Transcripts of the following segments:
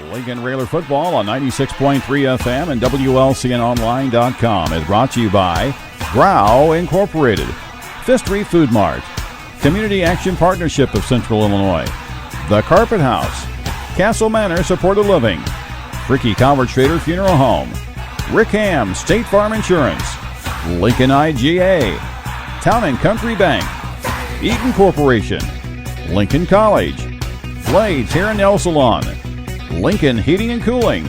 Lincoln Railer Football on 96.3 FM and WLCNonline.com is brought to you by Grau Incorporated, Fifth Street Food Mart, Community Action Partnership of Central Illinois, The Carpet House, Castle Manor Supported Living, Ricky Calvert Schrader Funeral Home, Rick Ham State Farm Insurance, Lincoln IGA, Town and Country Bank, Eaton Corporation, Lincoln College, Blades Hair and Nail Salon, Lincoln Heating and Cooling,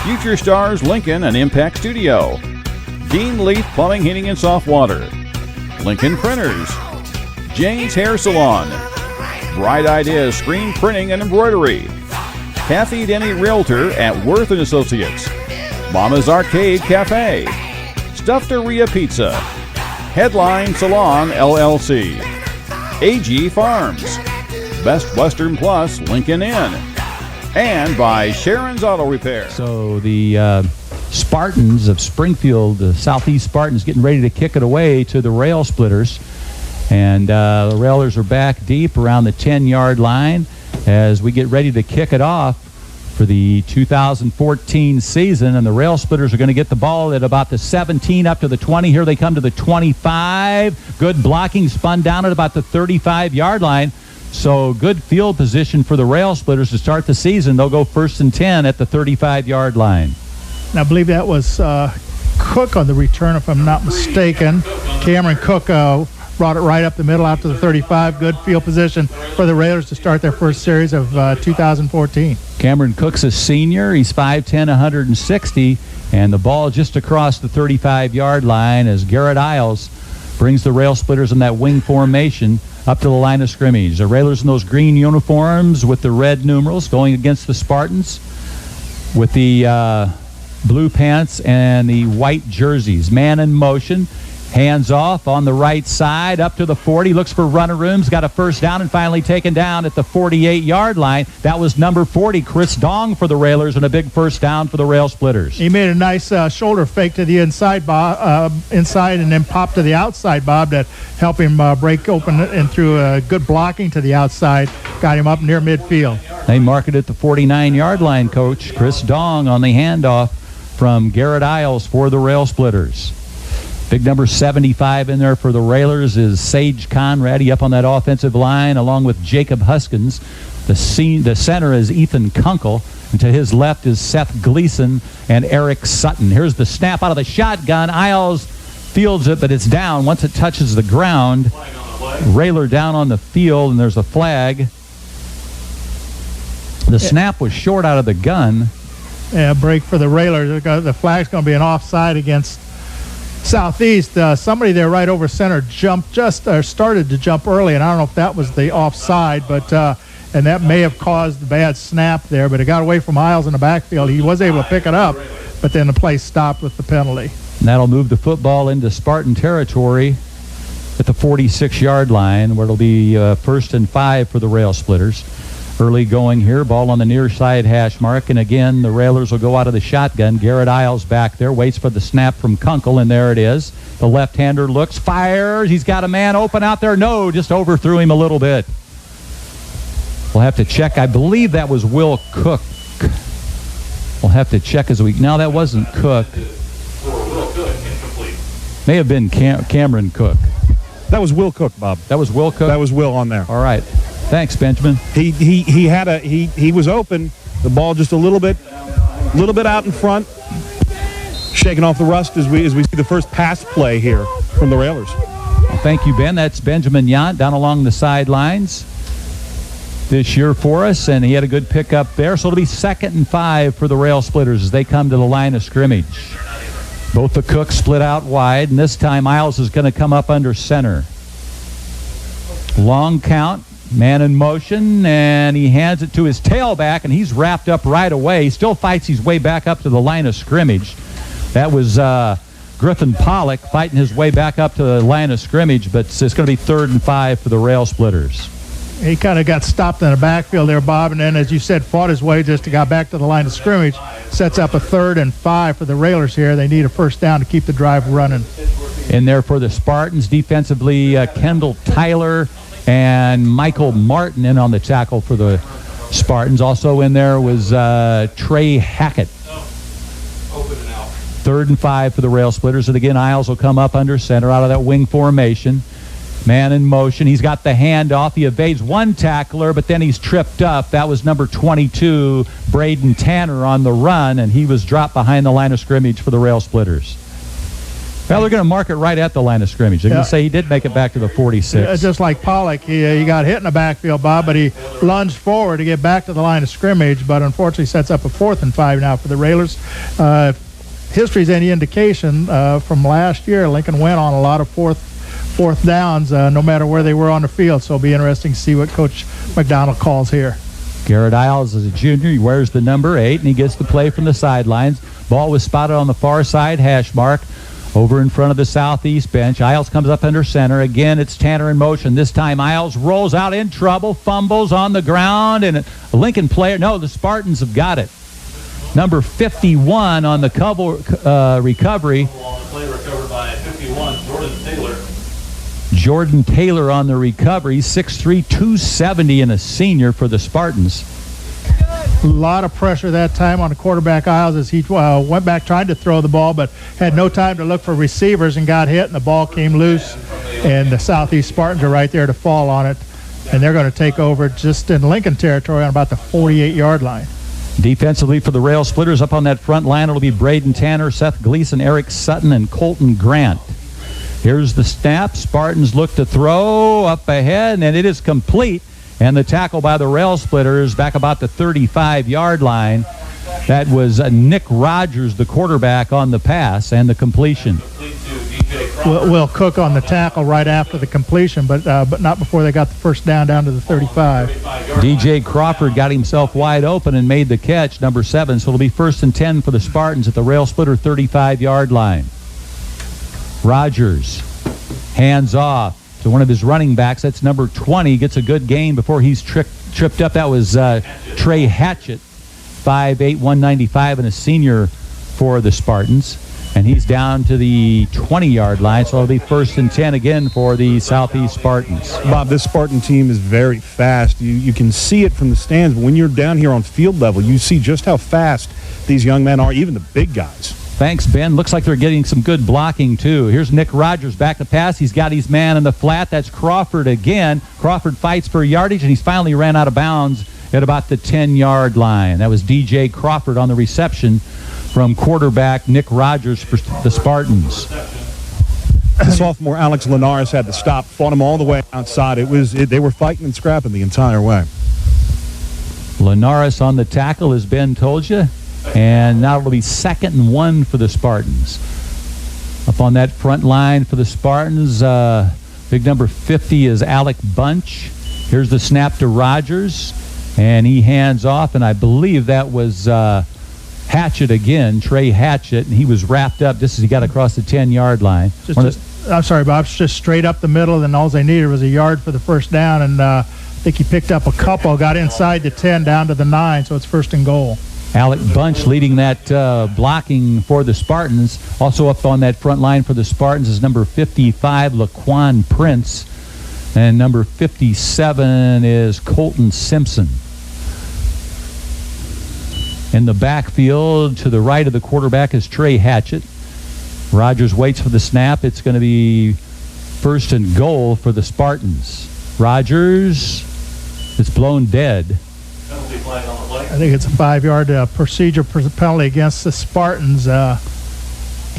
Future Stars Lincoln and Impact Studio, Dean Leaf Plumbing, Heating and Soft Water, Lincoln Printers, Jane's Hair Salon, Bright Ideas Screen Printing and Embroidery, Kathy Denny Realtor at Worth & Associates, Mama's Arcade Cafe, Stuffteria Pizza, Headline Salon LLC, AG Farms, Best Western Plus Lincoln Inn, and by Sharon's Auto Repair. So the Spartans of Springfield, the Southeast Spartans, getting ready to kick it away to the Rail Splitters. And the Railers are back deep around the 10-yard line as we get ready to kick it off for the 2014 season. And the Rail Splitters are going to get the ball at about the 17 up to the 20. Here they come to the 25. Good blocking, spun down at about the 35-yard line. So good field position for the Rail Splitters to start the season. They'll go 1st and 10 at the 35-yard line. And I believe that was Cook on the return, if I'm not mistaken. Cameron Cook brought it right up the middle out to the 35. Good field position for the Railers to start their first series of 2014. Cameron Cook's a senior. He's 5'10", 160, and the ball just across the 35-yard line as Garrett Isles brings the Rail Splitters in that wing formation up to the line of scrimmage. The Railers in those green uniforms with the red numerals going against the Spartans with the blue pants and the white jerseys. Man in motion. Hands off on the right side up to the 40. Looks for runner rooms. Got a first down and finally taken down at the 48-yard line. That was number 40, Chris Dong for the Railers, and a big first down for the Rail Splitters. He made a nice shoulder fake to the inside, inside, and then popped to the outside, Bob, to help him break open and through good blocking to the outside. Got him up near midfield. They mark it at the 49-yard line, Coach. Chris Dong on the handoff from Garrett Isles for the Rail Splitters. Big number 75 in there for the Railers is Sage Conrad. He up on that offensive line along with Jacob Huskins. The center is Ethan Kunkel. And to his left is Seth Gleason and Eric Sutton. Here's the snap out of the shotgun. Isles fields it, but it's down. Once it touches the ground, Railer down on the field, and there's a flag. The snap was short out of the gun. Yeah, break for the Railers. The flag's going to be an offside against Southeast. Somebody there right over center started to jump early, and I don't know if that was the offside, but and that may have caused the bad snap there, but it got away from Isles in the backfield. He was able to pick it up, but then the play stopped with the penalty. And that'll move the football into Spartan territory at the 46-yard line, where it'll be 1st and 5 for the Rail Splitters. Early going here, ball on the near side hash mark, and again the Railers will go out of the shotgun. Garrett Isles back there, waits for the snap from Kunkel, and there it is. The left-hander looks, fires, he's got a man open out there. No, just overthrew him a little bit. We'll have to check. I believe that was Will Cook. We'll have to check as we... No, that wasn't Cook. May have been Cameron Cook. That was Will Cook, Bob. That was Will Cook? That was Will on there. All right. Thanks, Benjamin. He was open. The ball just a little bit out in front, shaking off the rust as we see the first pass play here from the Railers. Well, thank you, Ben. That's Benjamin Yount down along the sidelines this year for us, and he had a good pickup there. So it'll be 2nd and 5 for the Rail Splitters as they come to the line of scrimmage. Both the Cooks split out wide, and this time Isles is going to come up under center. Long count. Man in motion, and he hands it to his tailback, and he's wrapped up right away. He still fights his way back up to the line of scrimmage. That was Griffin Pollock fighting his way back up to the line of scrimmage, but it's going to be 3rd and 5 for the Rail Splitters. He kind of got stopped in the backfield there, Bob, and then, as you said, fought his way just to got back to the line of scrimmage. Sets up a 3rd and 5 for the Railers here. They need a first down to keep the drive running. In there for the Spartans defensively, Kendall Tyler and Michael Martin in on the tackle for the Spartans. Also in there was Trey Hackett. 3rd and 5 for the Rail Splitters. And again, Isles will come up under center out of that wing formation. Man in motion. He's got the handoff. He evades one tackler, but then he's tripped up. That was number 22, Braden Tanner, on the run, and he was dropped behind the line of scrimmage for the Rail Splitters. Well, they're going to mark it right at the line of scrimmage. They're going to say he did make it back to the 46. Just like Pollock, he got hit in the backfield, Bob, but he lunged forward to get back to the line of scrimmage, but unfortunately sets up a 4th and 5 now for the Railers. History's any indication from last year, Lincoln went on a lot of fourth downs, no matter where they were on the field. So it'll be interesting to see what Coach McDonald calls here. Garrett Isles is a junior. He wears the number 8, and he gets the play from the sidelines. Ball was spotted on the far side hash mark over in front of the Southeast bench. Isles comes up under center. Again, it's Tanner in motion. This time Isles rolls out in trouble, fumbles on the ground, and a Lincoln player, no, the Spartans have got it. Number 51 on the recovery. Play recovered by 51, Jordan Taylor. Jordan Taylor on the recovery, 6'3", 270, and a senior for the Spartans. A lot of pressure that time on the quarterback Isles as he went back trying to throw the ball, but had no time to look for receivers and got hit, and the ball came loose, and the Southeast Spartans are right there to fall on it, and they're going to take over just in Lincoln territory on about the 48-yard line. Defensively for the Rail Splitters, up on that front line, it'll be Braden Tanner, Seth Gleason, Eric Sutton, and Colton Grant. Here's the snap. Spartans look to throw up ahead, and it is complete. And the tackle by the Rail Splitters back about the 35-yard line. That was Nick Rogers, the quarterback, on the pass and the completion. Will Cook on the tackle right after the completion, but not before they got the first down to the 35. DJ Crawford got himself wide open and made the catch, number 7. So it'll be 1st and 10 for the Spartans at the Rail Splitter 35-yard line. Rogers hands off to one of his running backs. That's number 20. Gets a good gain before he's tripped up. That was Trey Hatchett, 5'8", 195, and a senior for the Spartans. And he's down to the 20-yard line, so it'll be 1st and 10 again for the Southeast Spartans. Bob, this Spartan team is very fast. You can see it from the stands, but when you're down here on field level, you see just how fast these young men are, even the big guys. Thanks, Ben. Looks like they're getting some good blocking, too. Here's Nick Rogers back to pass. He's got his man in the flat. That's Crawford again. Crawford fights for yardage, and he's finally ran out of bounds at about the 10-yard line. That was DJ Crawford on the reception from quarterback Nick Rogers for the Spartans. The sophomore Alex Linares had to stop, fought him all the way outside. They were fighting and scrapping the entire way. Linares on the tackle, as Ben told you. And now it'll be 2nd and 1 for the Spartans. Up on that front line for the Spartans, big number 50 is Alec Bunch. Here's the snap to Rogers, and he hands off, and I believe that was Hatchett again, Trey Hatchett, and he was wrapped up just as he got across the 10-yard line. I'm sorry, Bob, just straight up the middle, and all they needed was a yard for the first down, and I think he picked up a couple, got inside the 10 down to the 9, so it's 1st and goal. Alec Bunch leading that blocking for the Spartans. Also up on that front line for the Spartans is number 55, Laquan Prince. And number 57 is Colton Simpson. In the backfield to the right of the quarterback is Trey Hatchett. Rogers waits for the snap. It's going to be 1st and goal for the Spartans. Rogers, it's blown dead. I think it's a 5-yard procedure penalty against the Spartans.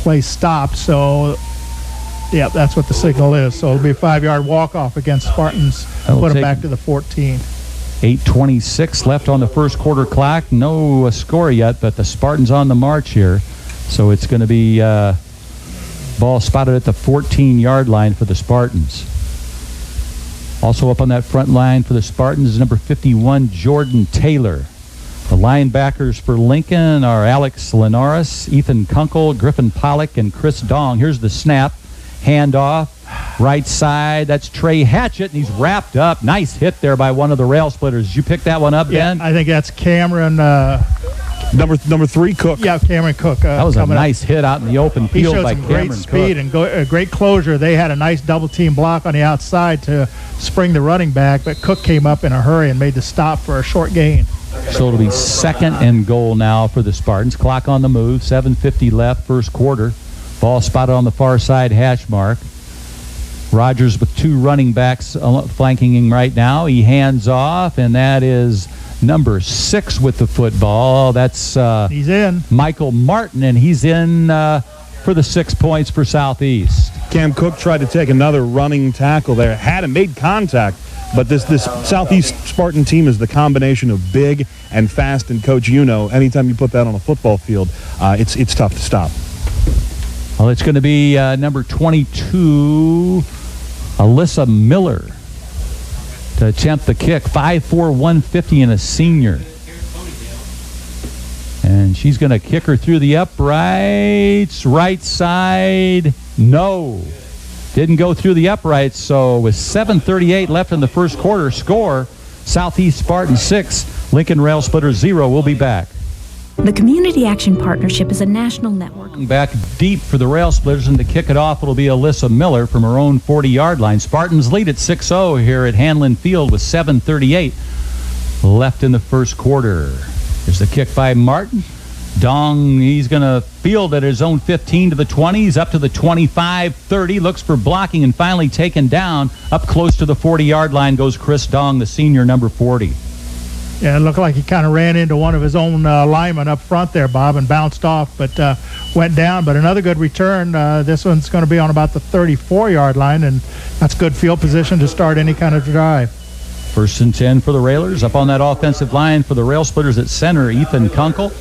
Play stopped, so yeah, that's what the signal is. So it'll be a 5-yard walk-off against Spartans. Put them back to the 14. 8:26 left on the first quarter clock. No score yet, but the Spartans on the march here. So it's going to be ball spotted at the 14-yard line for the Spartans. Also up on that front line for the Spartans is number 51, Jordan Taylor. The linebackers for Lincoln are Alex Linares, Ethan Kunkel, Griffin Pollock, and Chris Dong. Here's the snap. Handoff. Right side. That's Trey Hatchett, and he's wrapped up. Nice hit there by one of the Rail Splitters. Did you pick that one up, Ben? Yeah, I think that's Cameron Number 3, Cook. Yeah, Cameron Cook. That was a coming nice hit out in the open He field showed by some Cameron great speed Cook. and great closure. They had a nice double team block on the outside to spring the running back, but Cook came up in a hurry and made the stop for a short gain. So it'll be 2nd and goal now for the Spartans. Clock on the move, 7:50 left, first quarter. Ball spotted on the far side hash mark. Rogers with 2 running backs flanking him right now. He hands off, and that is number 6 with the football. That's He's in. Michael Martin, and he's in for the 6 points for Southeast. Cam Cook tried to take another running tackle there. Hadn't made contact, but this Southeast Spartan team is the combination of big and fast, and Coach, you know, anytime you put that on a football field, it's tough to stop. Well, it's going to be number 22, Alyssa Miller, to attempt the kick. 5'4", 150, and a senior. And she's going to kick her through the uprights. Right side, no. Didn't go through the uprights, so with 7:38 left in the first quarter, score, Southeast Spartan 6, Lincoln Rail Splitters 0. We'll be back. The Community Action Partnership is a national network. Back deep for the Rail Splitters, and to kick it off, it'll be Alyssa Miller from her own 40-yard line. Spartans lead at 6-0 here at Handlin Field with 7:38 left in the first quarter. There's the kick by Martin. Dong, he's going to field at his own 15 to the 20. He's up to the 25-30, looks for blocking, and finally taken down. Up close to the 40-yard line goes Chris Dong, the senior, number 40. Yeah, it looked like he kind of ran into one of his own linemen up front there, Bob, and bounced off, but went down. But another good return. This one's going to be on about the 34-yard line, and that's good field position to start any kind of drive. 1st and 10 for the Railers. Up on that offensive line for the Rail Splitters at center, Ethan Kunkel.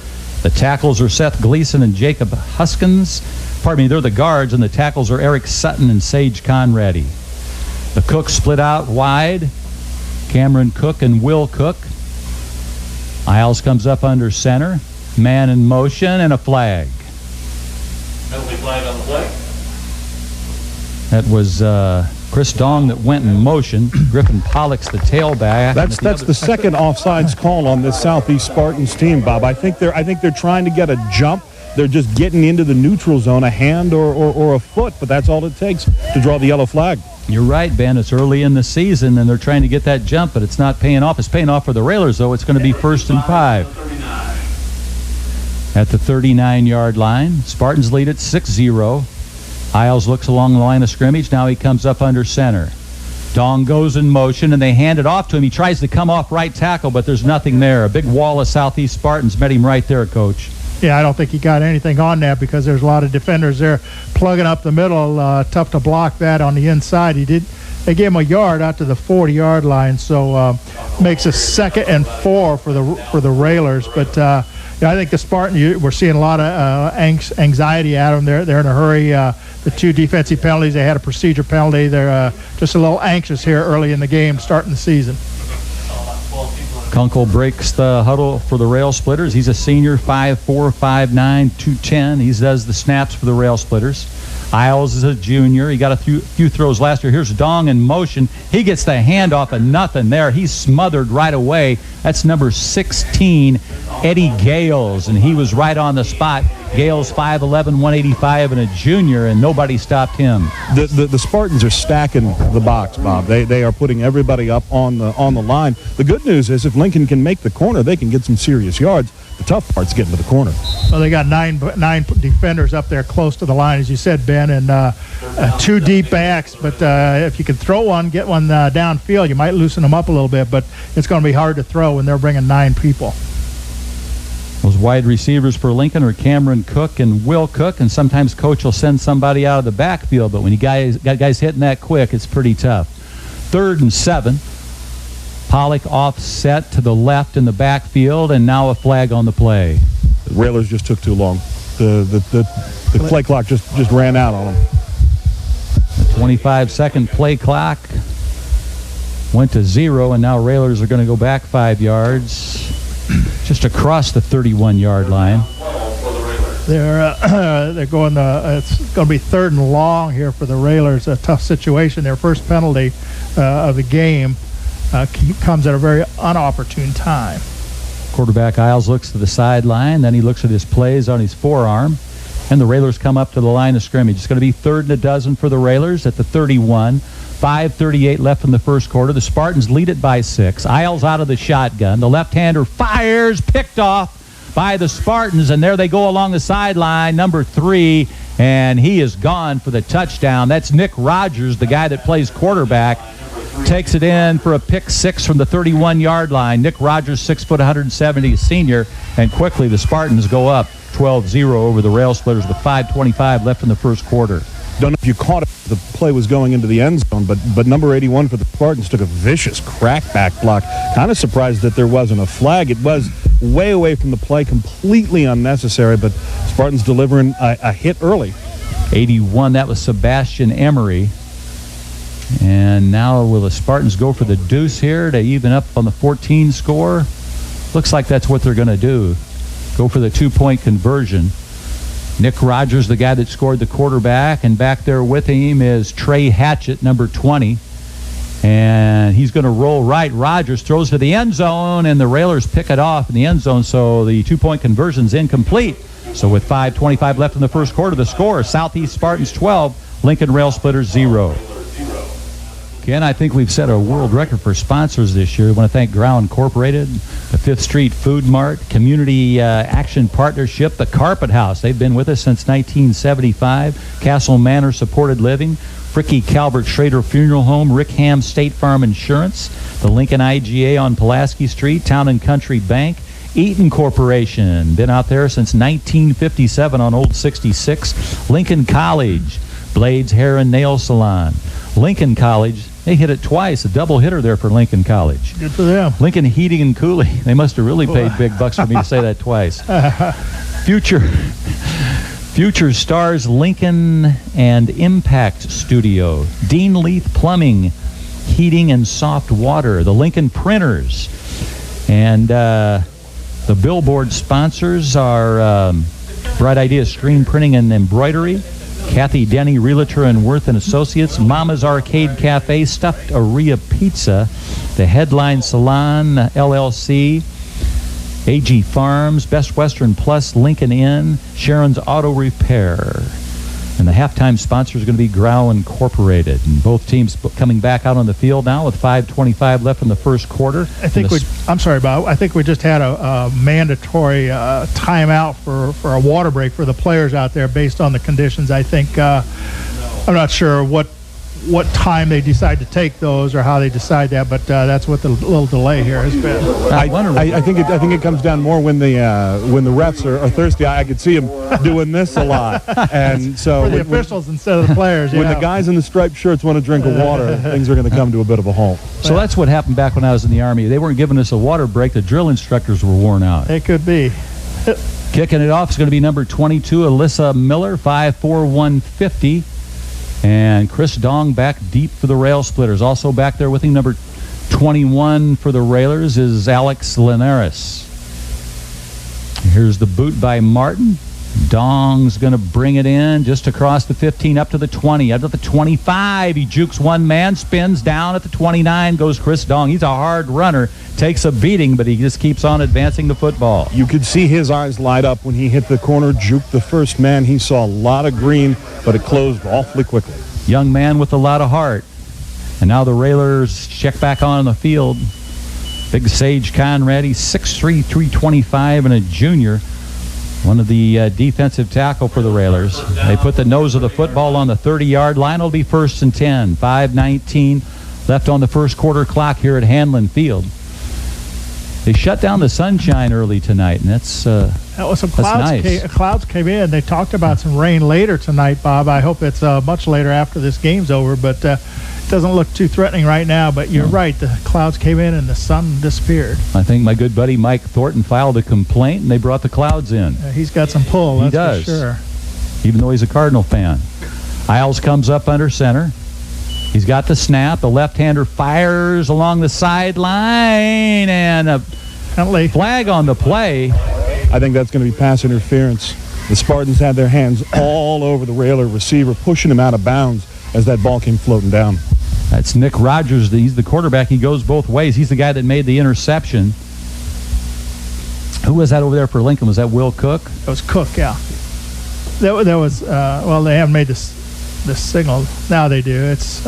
The tackles are Seth Gleason and Jacob Huskins. Pardon me, they're the guards, and the tackles are Eric Sutton and Sage Conradi. The Cooks split out wide. Cameron Cook and Will Cook. Isles comes up under center. Man in motion, and a flag. Penalty flag on the play. That was Chris Dong that went in motion. Griffin Pollock's the tailback. That's the second offsides call on this Southeast Spartans team, Bob. I think they're trying to get a jump. They're just getting into the neutral zone, a hand or a foot, but that's all it takes to draw the yellow flag. You're right, Ben. It's early in the season, and they're trying to get that jump, but it's not paying off. It's paying off for the Railers, though. It's going to be 1st and 5. At the 39-yard line, Spartans lead at 6-0. Isles looks along the line of scrimmage. Now he comes up under center. Dong goes in motion, and they hand it off to him. He tries to come off right tackle, but there's nothing there. A big wall of Southeast Spartans met him right there, Coach. Yeah, I don't think he got anything on that because there's a lot of defenders there plugging up the middle. Tough to block that on the inside. They gave him a yard out to the 40-yard line, so makes a 2nd and 4 for the Railers. But yeah, I think the Spartan, we're seeing a lot of anxiety at them. They're in a hurry. The 2 defensive penalties, they had a procedure penalty. They're just a little anxious here early in the game, starting the season. Kunkel breaks the huddle for the Rail Splitters. He's a senior, 5'4", 5'9", 210. He does the snaps for the Rail Splitters. Isles is a junior. He got a few throws last year. Here's Dong in motion. He gets the handoff and nothing there. He's smothered right away. That's number 16, Eddie Gales, and he was right on the spot. Gales 5'11", 185, and a junior, and nobody stopped him. The Spartans are stacking the box, Bob. They are putting everybody up on the line. The good news is if Lincoln can make the corner, they can get some serious yards. The tough part's getting to the corner. Well, they got nine defenders up there close to the line, as you said, Ben, and 2 deep backs. But if you can throw one, get one downfield, you might loosen them up a little bit. But it's going to be hard to throw when they're bringing 9 people. Those wide receivers for Lincoln are Cameron Cook and Will Cook, and sometimes Coach will send somebody out of the backfield. But when you got guys hitting that quick, it's pretty tough. 3rd and 7. Pollock offset to the left in the backfield, and now a flag on the play. The Railers just took too long. The play clock just ran out on them. The 25-second play clock went to 0, and now Railers are going to go back 5 yards, just across the 31-yard line. They're going. It's going to be 3rd and long here for the Railers. A tough situation. Their first penalty of the game comes at a very unopportune time. Quarterback Isles looks to the sideline, then he looks at his plays on his forearm, and the Railers come up to the line of scrimmage. It's going to be 3rd and a dozen for the Railers at the 31. 5:38 left in the first quarter. The Spartans lead it by 6. Isles out of the shotgun. The left-hander fires, picked off by the Spartans, and there they go along the sideline, number 3, and he is gone for the touchdown. That's Nick Rogers, the guy that plays quarterback. Takes it in for a pick 6 from the 31-yard line. Nick Rogers, 6 foot 170, senior, and quickly the Spartans go up 12-0 over the Rail Splitters with 5:25 left in the first quarter. Don't know if you caught it. The play was going into the end zone, but number 81 for the Spartans took a vicious crackback block. Kind of surprised that there wasn't a flag. It was way away from the play, completely unnecessary, but Spartans delivering a hit early. 81, that was Sebastian Emery. And now will the Spartans go for the deuce here to even up on the 14 score? Looks like that's what they're going to do. Go for the 2-point conversion. Nick Rogers, the guy that scored the quarterback, and back there with him is Trey Hatchett, number 20. And he's going to roll right. Rogers throws to the end zone, and the Railers pick it off in the end zone, so the 2-point conversion's incomplete. So with 5:25 left in the first quarter, the score, Southeast Spartans 12, Lincoln Rail Splitters 0. Again, I think we've set a world record for sponsors this year. I want to thank Grau Incorporated, the 5th Street Food Mart, Community Action Partnership, the Carpet House. They've been with us since 1975. Castle Manor Supported Living, Ricky Calvert Schrader Funeral Home, Rick Ham State Farm Insurance, the Lincoln IGA on Pulaski Street, Town and Country Bank, Eaton Corporation, been out there since 1957 on Old 66, Lincoln College, Blades Hair and Nail Salon, Lincoln College. They hit it twice, a double hitter there for Lincoln College. Good for them. Lincoln Heating and Cooling. They must have really paid big bucks for me to say that twice. Future Stars Lincoln and Impact Studio. Dean Leith Plumbing, Heating and Soft Water. The Lincoln Printers. And the billboard sponsors are Bright Ideas Screen Printing and Embroidery, Kathy Denny Realtor and Worth and Associates, Mama's Arcade Cafe, Stuffed Aria Pizza, the Headline Salon LLC, AG Farms, Best Western Plus, Lincoln Inn, Sharon's Auto Repair. And the halftime sponsor is going to be Grau Incorporated. And both teams coming back out on the field now with 5:25 left in the first quarter. I'm sorry, Bob. I think we just had a mandatory timeout for a water break for the players out there based on the conditions. I think I'm not sure what time they decide to take those or how they decide that, but that's what the little delay here has been. I think it comes down more when the refs are thirsty. I could see them doing this a lot, and so for the officials instead of the players. When the guys in the striped shirts want a drink of water, things are going to come to a bit of a halt. So that's what happened back when I was in the Army. They weren't giving us a water break. The drill instructors were worn out. It could be. Kicking it off is going to be number 22, Alyssa Miller, 5'4", 150. And Chris Dong back deep for the Rail Splitters. Also back there with him, number 21 for the Railers is Alex Linares. Here's the boot by Martin. Dong's going to bring it in just across the 15, up to the 20, up to the 25. He jukes one man, spins down at the 29, goes Chris Dong. He's a hard runner, takes a beating, but he just keeps on advancing the football. You could see his eyes light up when he hit the corner, juked the first man. He saw a lot of green, but it closed awfully quickly. Young man with a lot of heart. And now the Railers check back on the field. Big Sage Conrad, he's 6'3", 325, and a junior. One of the defensive tackle for the Railers. They put the nose of the football on the 30-yard line. It'll be 1st and 10. 5:19 left on the first quarter clock here at Handlin Field. They shut down the sunshine early tonight, and that was some clouds. Nice. Clouds came in. They talked about some rain later tonight, Bob. I hope it's much later after this game's over, but it doesn't look too threatening right now. But you're right. The clouds came in and the sun disappeared. I think my good buddy Mike Thornton filed a complaint, and they brought the clouds in. He's got some pull, that's he does. for sure. Even though he's a Cardinal fan. Isles comes up under center. He's got the snap. The left-hander fires along the sideline, and a flag on the play. I think that's going to be pass interference. The Spartans had their hands all over the Railer receiver, pushing him out of bounds as that ball came floating down. That's Nick Rogers. He's the quarterback. He goes both ways. He's the guy that made the interception. Who was that over there for Lincoln? Was that Will Cook? It was Cook, yeah. There was, they haven't made this signal. Now they do. It's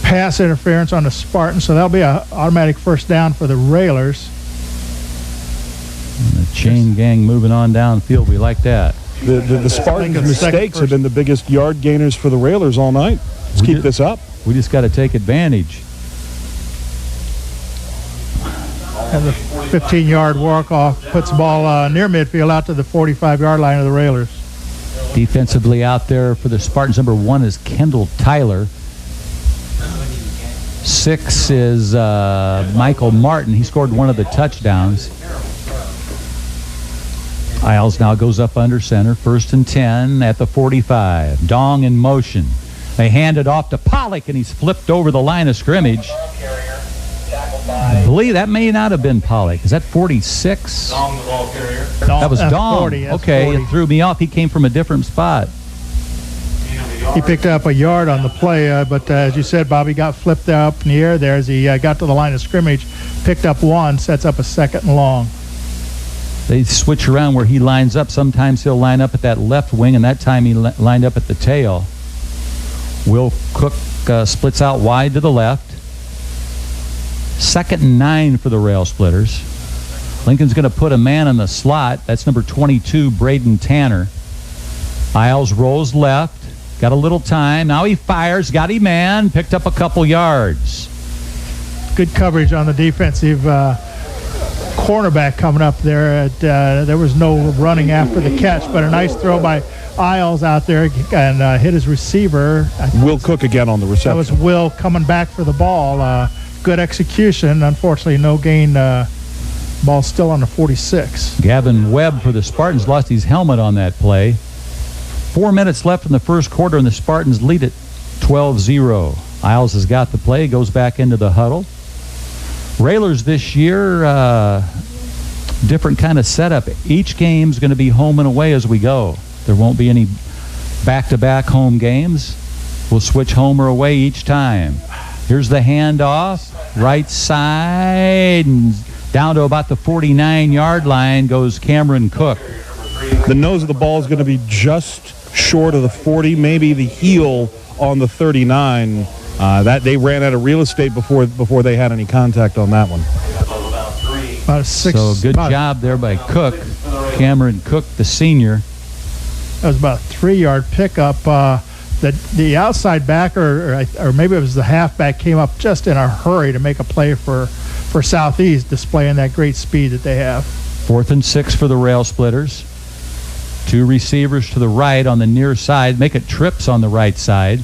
pass interference on the Spartans, so that'll be an automatic first down for the Railers. And the chain gang moving on downfield. We like that. The Spartans' mistakes have been the biggest yard gainers for the Railers all night. Let's keep this up. We just got to take advantage. And the 15-yard walk-off puts the ball near midfield out to the 45-yard line of the Railers. Defensively out there for the Spartans, number 1 is Kendall Tyler. 6 is Michael Martin. He scored one of the touchdowns. Isles now goes up under center. 1st and 10 at the 45. Dong in motion. They hand it off to Pollock, and he's flipped over the line of scrimmage. I believe that may not have been Pollock. Is that 46? Dong, the ball carrier. That was Dong. 40, okay, 40. It threw me off. He came from a different spot. He picked up a yard on the play, but as you said, Bobby got flipped up in the air there as he got to the line of scrimmage, picked up 1, sets up a 2nd and long. They switch around where he lines up. Sometimes he'll line up at that left wing, and that time he lined up at the tail. Will Cook splits out wide to the left. 2nd and 9 for the Rail Splitters. Lincoln's going to put a man in the slot. That's number 22, Braden Tanner. Isles rolls left. Got a little time. Now he fires. Got him man. Picked up a couple yards. Good coverage on the defensive cornerback coming up there. There was no running after the catch, but a nice throw by Isles out there and hit his receiver. Will Cook again on the reception. That was Will coming back for the ball. Good execution. Unfortunately, no gain. Ball still on the 46. Gavin Webb for the Spartans lost his helmet on that play. 4 minutes left in the first quarter, and the Spartans lead it 12-0. Isles has got the play, goes back into the huddle. Railers this year, different kind of setup. Each game's going to be home and away as we go. There won't be any back-to-back home games. We'll switch home or away each time. Here's the handoff, right side, and down to about the 49-yard line goes Cameron Cook. The nose of the ball is going to be just short of the 40, maybe the heel on the 39. That they ran out of real estate before they had any contact on that one. About a 6. So good job there by Cook. Cameron Cook, the senior. That was about a 3-yard pickup. The outside backer, or maybe it was the halfback, came up just in a hurry to make a play for Southeast, displaying that great speed that they have. 4th and 6 for the Rail Splitters. 2 receivers to the right on the near side. Make it trips on the right side.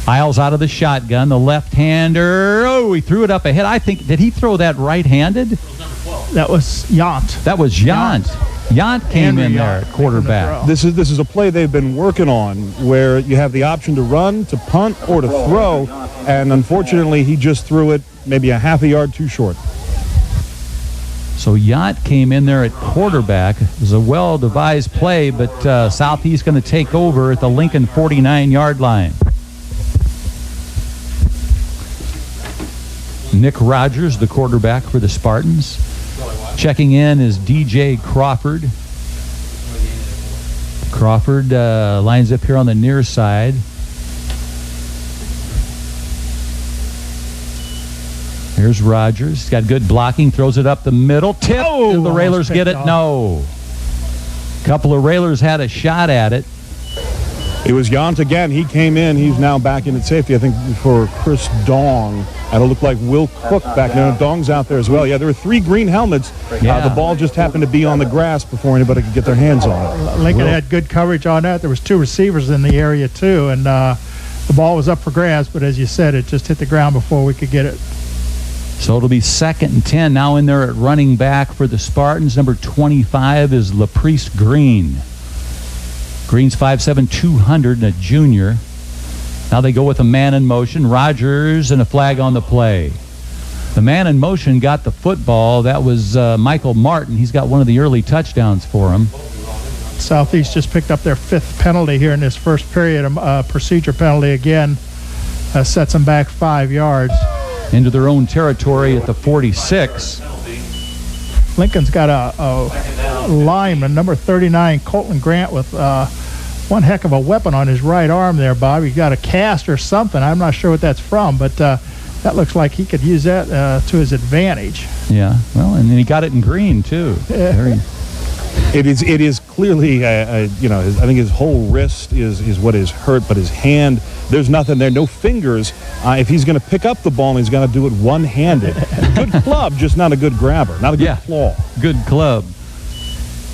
Isles out of the shotgun. The left-hander. Oh, he threw it up ahead. I think, did he throw that right-handed? That was Yount. That was Yount. Yount came in there at quarterback. This is a play they've been working on where you have the option to run, to punt, or to throw, and unfortunately he just threw it maybe a half a yard too short. So Yount came in there at quarterback. It was a well-devised play, but Southeast going to take over at the Lincoln 49-yard line. Nick Rogers, the quarterback for the Spartans. Checking in is DJ Crawford. Crawford lines up here on the near side. Here's Rogers. He's got good blocking. Throws it up the middle. Tip. Did the Railers get it? No. A couple of Railers had a shot at it. It was Yount again. He came in. He's now back in at safety, I think, for Chris Dong. And it looked like Will Cook back there. Dong's out there as well. Yeah, there were 3 green helmets. Yeah. The ball just happened to be on the grass before anybody could get their hands on it. Lincoln had good coverage on that. There was 2 receivers in the area, too. And the ball was up for grabs, but as you said, it just hit the ground before we could get it. So it'll be 2nd and 10. Now in there at running back for the Spartans. Number 25 is LaPriest Green. Green's 5'7", 200, and a junior. Now they go with a man in motion. Rogers and a flag on the play. The man in motion got the football. That was Michael Martin. He's got one of the early touchdowns for him. Southeast just picked up their 5th penalty here in this first period. A procedure penalty again. Sets them back 5 yards. Into their own territory at the 46. Lincoln's got a lineman, number 39, Colton Grant, with one heck of a weapon on his right arm there, Bob. He's got a cast or something. I'm not sure what that's from, but that looks like he could use that to his advantage. Yeah, well, and then he got it in green, too. It is clearly, I think his whole wrist is what is hurt, but his hand, there's nothing there, no fingers. If he's going to pick up the ball, he's got to do it one-handed. Good club, just not a good grabber, not a good claw. Good club.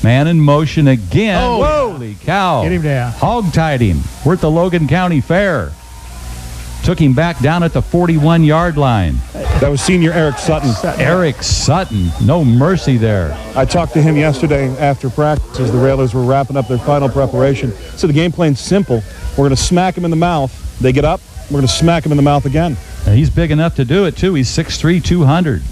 Man in motion again. Oh, holy cow. Get him down. Hog-tied him. We're at the Logan County Fair. Took him back down at the 41-yard line. That was senior Eric Sutton. Eric Sutton. No mercy there. I talked to him yesterday after practice as the Railers were wrapping up their final preparation. So the game plan's simple. We're going to smack him in the mouth. They get up. We're going to smack him in the mouth again. He's big enough to do it, too. He's 6'3", 200.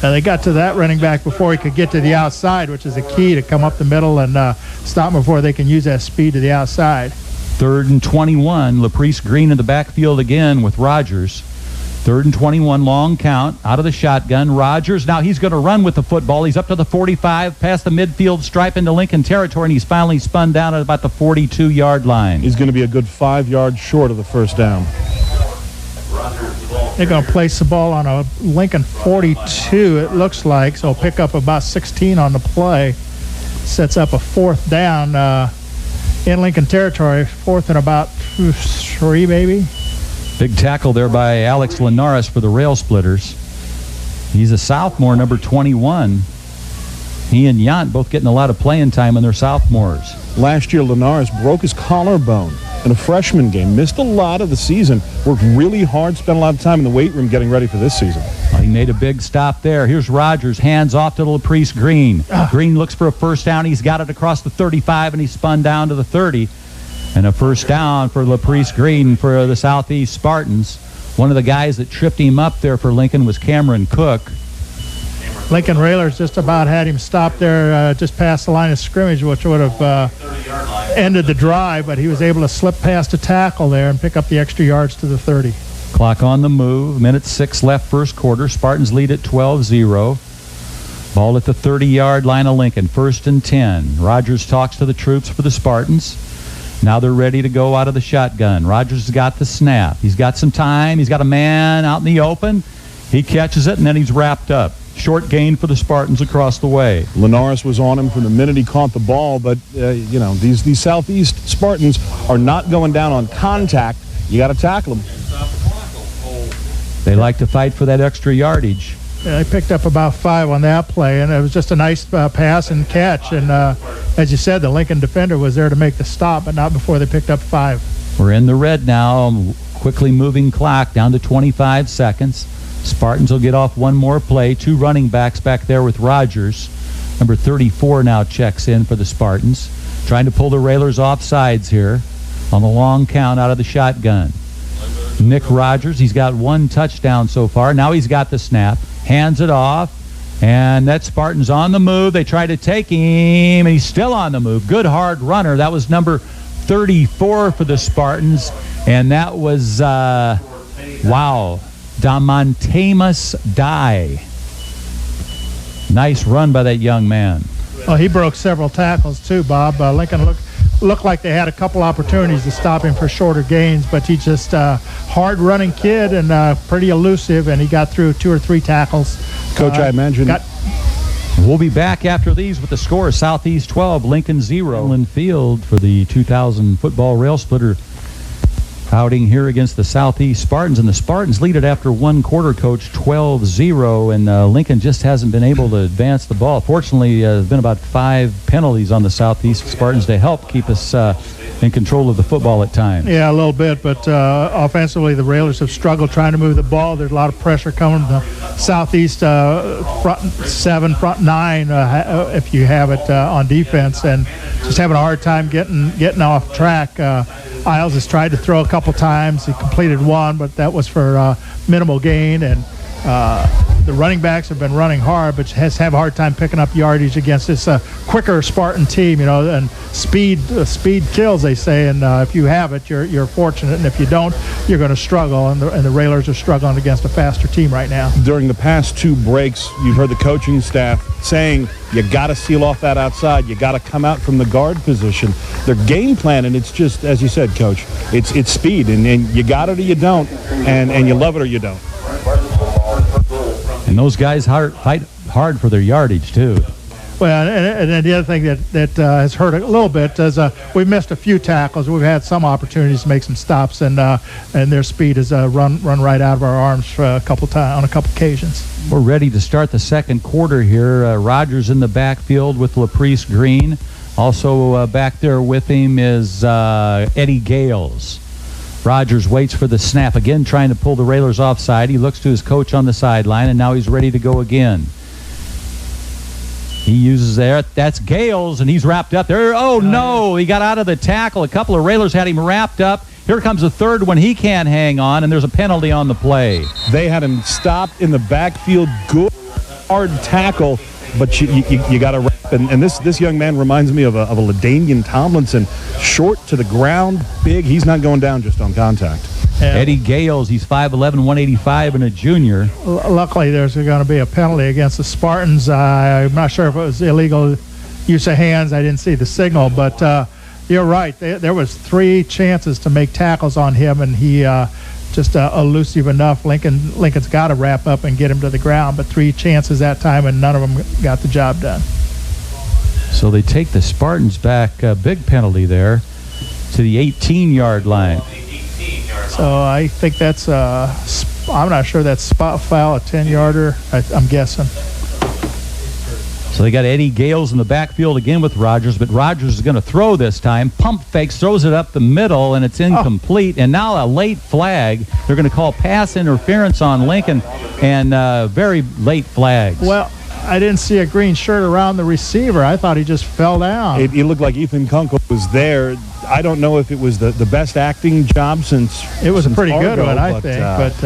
They got to that running back before he could get to the outside, which is a key to come up the middle and stop him before they can use that speed to the outside. 3rd and 21. LaPrice Green in the backfield again with Rogers. 3rd and 21, long count, out of the shotgun. Rogers, now he's going to run with the football. He's up to the 45, past the midfield stripe into Lincoln territory, and he's finally spun down at about the 42-yard line. He's going to be a good 5 yards short of the first down. They're going to place the ball on a Lincoln 42, it looks like, so pick up about 16 on the play. Sets up a 4th down in Lincoln territory, 4th and about 3, maybe. Big tackle there by Alex Linares for the Rail Splitters. He's a sophomore, number 21. He and Yount both getting a lot of playing time in their sophomores. Last year, Linares broke his collarbone in a freshman game. Missed a lot of the season. Worked really hard, spent a lot of time in the weight room getting ready for this season. Well, he made a big stop there. Here's Rogers, hands off to LaPrice Green. Green looks for a first down. He's got it across the 35, and he spun down to the 30. And a first down for LaPrice Green for the Southeast Spartans. One of the guys that tripped him up there for Lincoln was Cameron Cook. Lincoln Railers just about had him stop there just past the line of scrimmage, which would have ended the drive, but he was able to slip past a tackle there and pick up the extra yards to the 30. Clock on the move. Minute 6 left first quarter. Spartans lead at 12-0. Ball at the 30-yard line of Lincoln. 1st and 10. Rogers talks to the troops for the Spartans. Now they're ready to go out of the shotgun. Rogers has got the snap. He's got some time. He's got a man out in the open. He catches it, and then he's wrapped up. Short gain for the Spartans across the way. Linares was on him from the minute he caught the ball, but, these Southeast Spartans are not going down on contact. You got to tackle them. They like to fight for that extra yardage. Yeah, they picked up about 5 on that play, and it was just a nice pass and catch. And as you said, the Lincoln defender was there to make the stop, but not before they picked up 5. We're in the red now. Quickly moving clock down to 25 seconds. Spartans will get off one more play. 2 running backs back there with Rogers. Number 34 now checks in for the Spartans. Trying to pull the Railers off sides here on the long count out of the shotgun. Nick Rogers, he's got 1 touchdown so far. Now he's got the snap. Hands it off. And that Spartan's on the move. They try to take him, and he's still on the move. Good hard runner. That was number 34 for the Spartans. And that was, wow, Damontamus Dye. Nice run by that young man. Well, he broke several tackles too, Bob. Lincoln looked like they had a couple opportunities to stop him for shorter gains, but he's just a hard-running kid and pretty elusive, and he got through 2 or 3 tackles. Coach, I imagine... We'll be back after these with the score. Southeast 12, Lincoln 0. Handlin Field for the 2000 football rail splitter outing here against the Southeast Spartans, and the Spartans lead it after 1 quarter, Coach, 12-0, and Lincoln just hasn't been able to advance the ball. Fortunately, there's been about 5 penalties on the Southeast Spartans to help keep us in control of the football at times. Yeah, a little bit, but offensively, the Railers have struggled trying to move the ball. There's a lot of pressure coming from the Southeast front 7, front 9, if you have it on defense, and just having a hard time getting off track. Isles has tried to throw a couple times. He completed 1, but that was for minimal gain. And the running backs have been running hard, but have a hard time picking up yardage against this quicker Spartan team. And speed kills, they say. And if you have it, you're fortunate, and if you don't, you're going to struggle. And the Railers are struggling against a faster team right now. During the past 2 breaks, you've heard the coaching staff saying you got to seal off that outside. You got to come out from the guard position. Their game plan, and it's just, as you said, Coach, it's speed, and you got it or you don't, and you love it or you don't. And those guys fight hard for their yardage, too. Well, and then the other thing that has hurt a little bit is we've missed a few tackles. We've had some opportunities to make some stops, and their speed has run right out of our arms for on a couple occasions. We're ready to start the second quarter here. Rogers in the backfield with LaPrice Green. Also back there with him is Eddie Gales. Rogers waits for the snap again, trying to pull the Railers offside. He looks to his coach on the sideline, and now he's ready to go again. He uses there. That's Gales, and he's wrapped up there. Oh, no. He got out of the tackle. A couple of Railers had him wrapped up. Here comes a third one. He can't hang on, and there's a penalty on the play. They had him stopped in the backfield. Good, hard tackle, but you got to wrap. And this young man reminds me of a LaDainian Tomlinson. Short to the ground, big. He's not going down just on contact. Yeah. Eddie Gales, he's 5'11", 185, and a junior. Luckily, there's going to be a penalty against the Spartans. I'm not sure if it was illegal use of hands. I didn't see the signal, but you're right. There was 3 chances to make tackles on him, and he just elusive enough. Lincoln's got to wrap up and get him to the ground, but 3 chances that time, and none of them got the job done. So they take the Spartans back, big penalty there, to the 18-yard line. So I think that's I'm not sure that's spot foul, a 10-yarder. I'm guessing. So they got Eddie Gales in the backfield again with Rogers, but Rogers is going to throw this time. Pump fakes, throws it up the middle, and it's incomplete. And now a late flag. They're going to call pass interference on Lincoln, and very late flags. Well, I didn't see a green shirt around the receiver. I thought he just fell down. It looked like Ethan Kunkel was there. I don't know if it was the best acting job since it was a pretty Fargo, good one, I think. But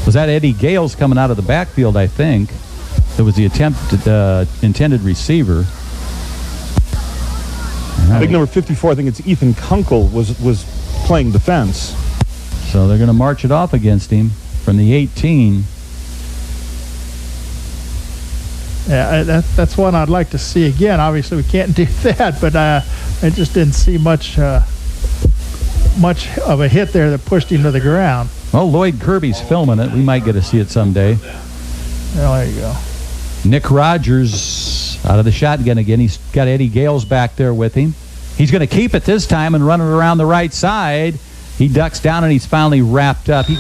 was that Eddie Gales coming out of the backfield, I think. It was the intended receiver. Big number 54, I think it's Ethan Kunkel was playing defense. So they're going to march it off against him from the 18. Yeah, that's one I'd like to see again. Obviously, we can't do that, but I just didn't see much of a hit there that pushed him to the ground. Well, Lloyd Kirby's filming it. We might get to see it someday. Oh, there you go. Nick Rogers out of the shotgun again. He's got Eddie Gales back there with him. He's going to keep it this time and run it around the right side. He ducks down, and he's finally wrapped up. He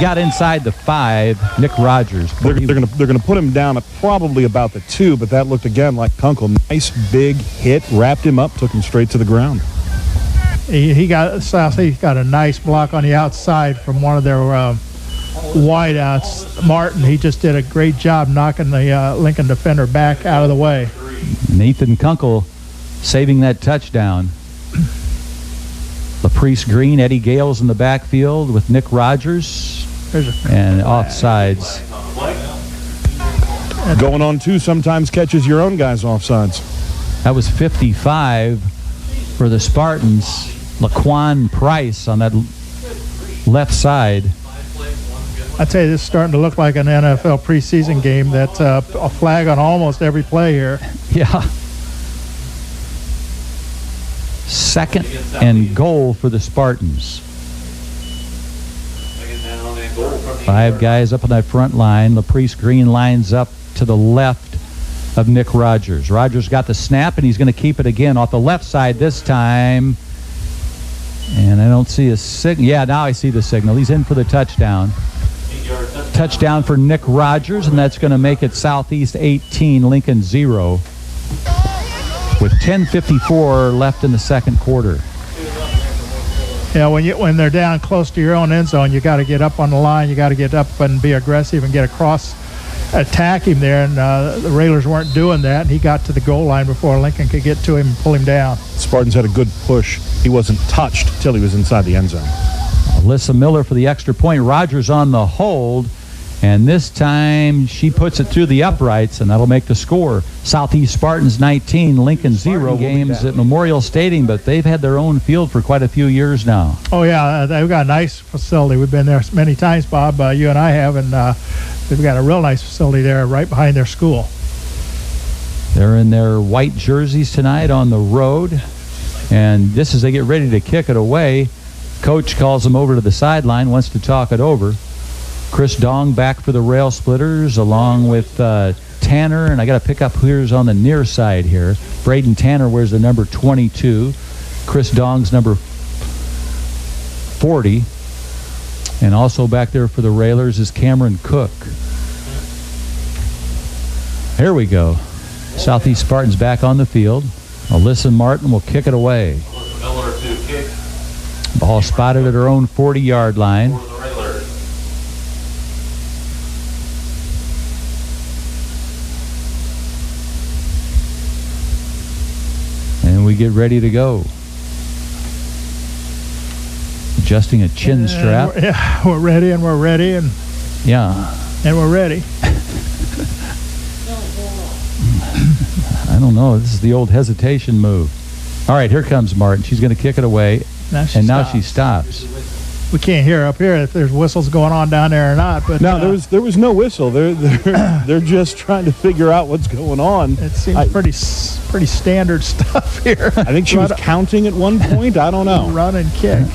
got inside the 5, Nick Rogers. They're going to put him down at probably about the 2, but that looked again like Kunkel. Nice big hit, wrapped him up, took him straight to the ground. He got a nice block on the outside from one of their wideouts. Martin, he just did a great job knocking the Lincoln defender back out of the way. Nathan Kunkel saving that touchdown. LaPrice Green, Eddie Gales in the backfield with Nick Rogers and offsides. Going on 2 sometimes catches your own guys offsides. That was 55 for the Spartans. Laquan Price on that left side. I tell you, this is starting to look like an NFL preseason game. That's a flag on almost every play here. Yeah. 2nd and goal for the Spartans. 5 guys up on that front line. LaPrice Green lines up to the left of Nick Rogers. Rogers got the snap, and he's going to keep it again off the left side this time. And I don't see a signal. Yeah, now I see the signal. He's in for the touchdown. Touchdown for Nick Rogers, and that's going to make it Southeast 18, Lincoln 0. With 10:54 left in the second quarter. Yeah, when they're down close to your own end zone, you got to get up on the line. You got to get up and be aggressive and get across, attack him there. And the Railers weren't doing that. And he got to the goal line before Lincoln could get to him and pull him down. Spartans had a good push. He wasn't touched till he was inside the end zone. Alyssa Miller for the extra point. Rogers on the hold. And this time she puts it through the uprights, and that'll make the score. Southeast Spartans 19, Lincoln 0. Games at Memorial Stadium, but they've had their own field for quite a few years now. Oh, yeah, they've got a nice facility. We've been there many times, Bob. You and I have, and they've got a real nice facility there right behind their school. They're in their white jerseys tonight on the road, and just as they get ready to kick it away, Coach calls them over to the sideline, wants to talk it over. Chris Dong back for the Rail Splitters along with Tanner, and I got to pick up who's on the near side here. Braden Tanner wears the number 22. Chris Dong's number 40. And also back there for the Railers is Cameron Cook. Here we go. Southeast Spartans back on the field. Alyssa Martin will kick it away. Miller to kick Ball spotted at her own 40-yard line. for the Railers. And we get ready to go. Adjusting a chin strap. We're ready, and we're ready, and Yeah. we're ready. I don't know. This is the old hesitation move. All right, here comes Martin. She's going to kick it away. Now She stops. We can't hear up here if there's whistles going on down there or not. But No, there was no whistle. They're just trying to figure out what's going on. it seems pretty standard stuff here. I think she was counting at one point. I don't know. Run and kick.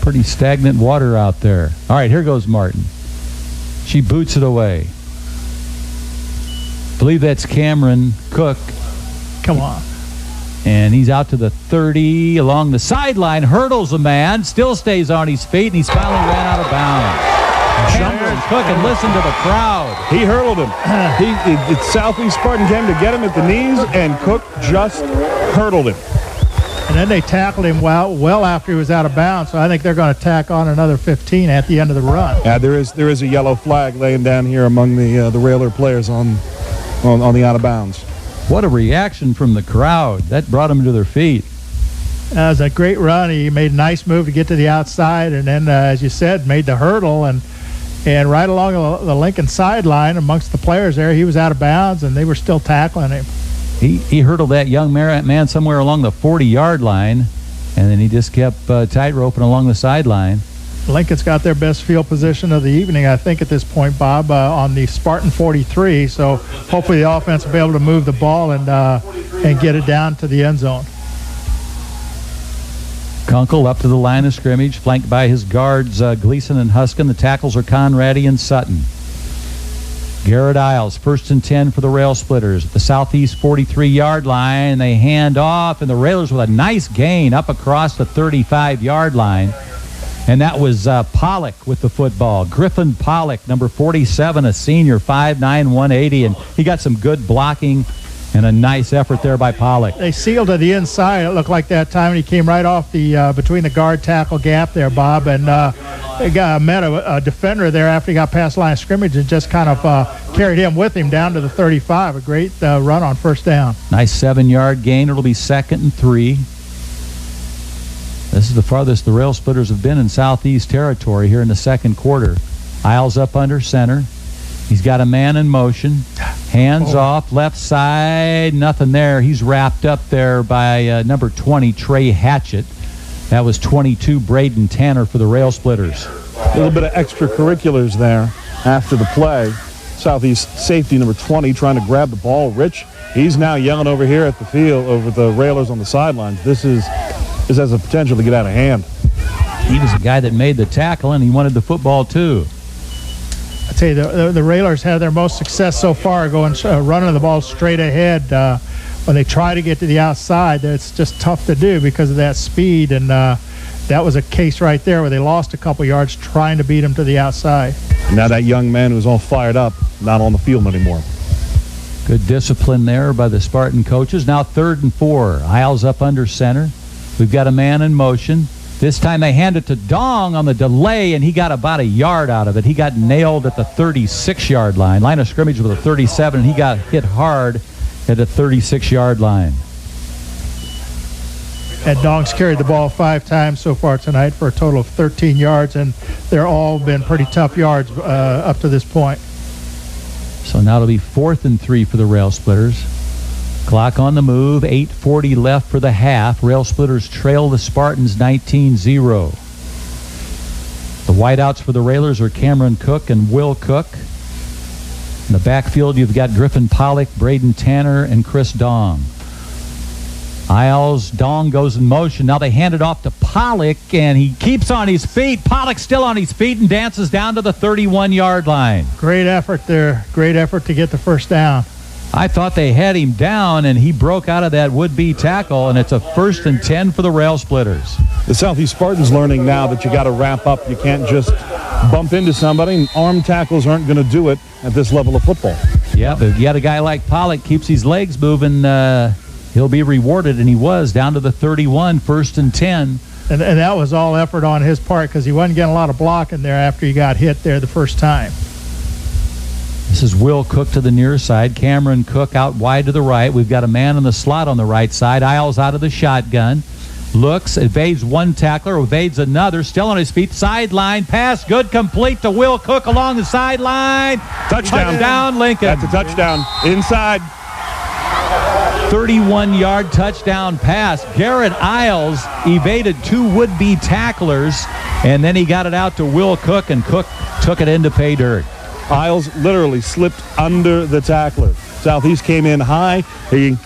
Pretty stagnant water out there. All right, here goes Martin. She boots it away. I believe that's Cameron Cook. Come on. And he's out to the 30 along the sideline, hurdles a man, still stays on his feet, and he's finally ran out of bounds. Cameron Cook, and listen to the crowd. He hurled him. Southeast Spartan came to get him at the knees, and Cook just hurdled him. And then they tackled him well after he was out of bounds, so I think they're going to tack on another 15 at the end of the run. Yeah, there is a yellow flag laying down here among the Railer players on the out of bounds. What a reaction from the crowd. That brought them to their feet. That was a great run. He made a nice move to get to the outside, and then, as you said, made the hurdle, and right along the Lincoln sideline amongst the players there, he was out of bounds, and they were still tackling him. He hurdled that young man somewhere along the 40-yard line, and then he just kept tight-roping along the sideline. Lincoln's got their best field position of the evening, I think, at this point, Bob, on the Spartan 43. So hopefully the offense will be able to move the ball and get it down to the end zone. Kunkel up to the line of scrimmage, flanked by his guards Gleason and Huskin. The tackles are Conradi and Sutton. Garrett Isles, 1st and 10 for the Rail Splitters at the Southeast 43-yard line. They hand off, and the Railers with a nice gain up across the 35-yard line. And that was Pollock with the football. Griffin Pollock, number 47, a senior, 5'9", 180. And he got some good blocking and a nice effort there by Pollock. They sealed to the inside, it looked like that time, and he came right off the between the guard-tackle gap there, Bob. And they met a defender there after he got past the line of scrimmage and just kind of carried him with him down to the 35. A great run on first down. Nice 7-yard gain. It'll be 2nd and 3. This is the farthest the Rail Splitters have been in Southeast territory here in the second quarter. Isles up under center. He's got a man in motion. Hands off, left side, nothing there. He's wrapped up there by number 20, Trey Hatchett. That was 22, Braden Tanner for the Rail Splitters. A little bit of extracurriculars there after the play. Southeast safety number 20 trying to grab the ball. Rich, he's now yelling over here at the field over the Railers on the sidelines. This has the potential to get out of hand. He was the guy that made the tackle, and he wanted the football too. I tell you, the Railers have their most success so far going running the ball straight ahead. When they try to get to the outside, it's just tough to do because of that speed, and that was a case right there where they lost a couple yards trying to beat them to the outside. Now that young man who's all fired up, not on the field anymore. Good discipline there by the Spartan coaches. Now 3rd and 4. Isles up under center. We've got a man in motion. This time they hand it to Dong on the delay, and he got about a yard out of it. He got nailed at the 36-yard line. Line of scrimmage with a 37, and he got hit hard at the 36-yard line. And Dong's carried the ball 5 times so far tonight for a total of 13 yards, and they're all been pretty tough yards up to this point. So now it'll be 4th and 3 for the Rail Splitters. Clock on the move, 8:40 left for the half. Rail Splitters trail the Spartans 19-0. The wideouts for the Railers are Cameron Cook and Will Cook. In the backfield, you've got Griffin Pollock, Braden Tanner, and Chris Dong. Isles, Dong goes in motion. Now they hand it off to Pollock, and he keeps on his feet. Pollock still on his feet and dances down to the 31-yard line. Great effort there. Great effort to get the first down. I thought they had him down, and he broke out of that would-be tackle, and it's a 1st and 10 for the Rail Splitters. The Southeast Spartans learning now that you got to wrap up. You can't just bump into somebody. Arm tackles aren't going to do it at this level of football. Yeah, but if you got a guy like Pollock keeps his legs moving, he'll be rewarded, and he was down to the 31, 1st and 10. And that was all effort on his part because he wasn't getting a lot of blocking there after he got hit there the first time. This is Will Cook to the near side. Cameron Cook out wide to the right. We've got a man in the slot on the right side. Isles out of the shotgun. Looks, evades one tackler, evades another. Still on his feet. Sideline pass. Good, complete to Will Cook along the sideline. Touchdown, Lincoln. That's a touchdown. Inside. 31-yard touchdown pass. Garrett Isles evaded 2 would-be tacklers, and then he got it out to Will Cook, and Cook took it in to pay dirt. Isles literally slipped under the tackler. Southeast came in high. He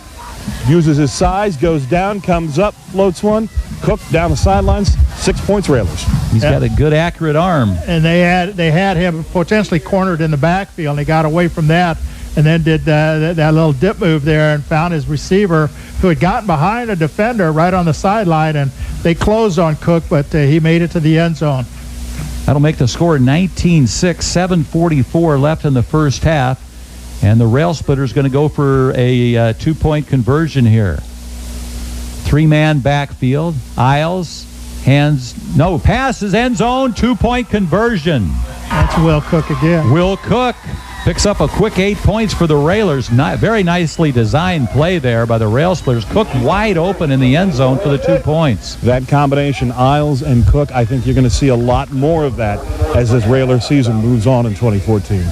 uses his size, goes down, comes up, floats one. Cook down the sidelines. 6 points, Railers. He's got a good, accurate arm. And they had him potentially cornered in the backfield. They got away from that and then did that little dip move there and found his receiver who had gotten behind a defender right on the sideline, and they closed on Cook, but he made it to the end zone. That'll make the score 19-6, 7:44 left in the first half. And the Rail Splitters going to go for a 2-point conversion here. 3-man backfield. Isles, passes, end zone, 2-point conversion. That's Will Cook again. Will Cook picks up a quick 8 points for the Railers. Very nicely designed play there by the Rail Splitters. Cook wide open in the end zone for the 2 points. That combination, Isles and Cook, I think you're going to see a lot more of that as this Railer season moves on in 2014.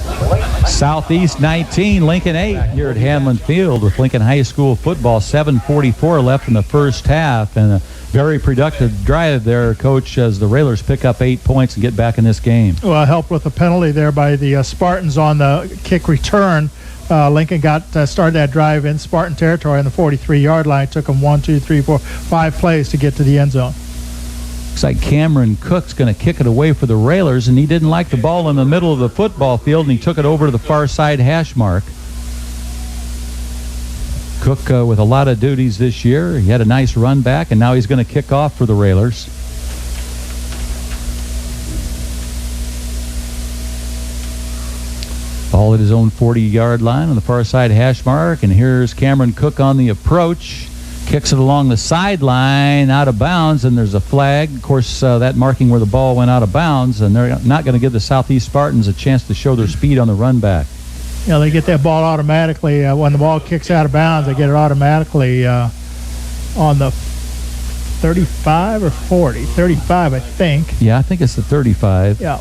Southeast 19, Lincoln 8 here at Handlin Field with Lincoln High School football. 7:44 left in the first half, and a very productive drive there, Coach, as the Railers pick up 8 points and get back in this game. Well, helped with a penalty there by the Spartans on the kick return. Lincoln started that drive in Spartan territory on the 43-yard line. Took them 1, 2, 3, 4, 5 plays to get to the end zone. Looks like Cameron Cook's going to kick it away for the Railers, and he didn't like the ball in the middle of the football field, and he took it over to the far side hash mark. Cook with a lot of duties this year. He had a nice run back, and now he's going to kick off for the Railers. Ball at his own 40-yard line on the far side hash mark, and here's Cameron Cook on the approach. Kicks it along the sideline, out of bounds, and there's a flag. Of course, that marking where the ball went out of bounds, and they're not going to give the Southeast Spartans a chance to show their speed on the run back. Yeah, they get that ball automatically. When the ball kicks out of bounds, they get it automatically on the 35 or 40. 35, I think. Yeah, I think it's the 35. Yeah.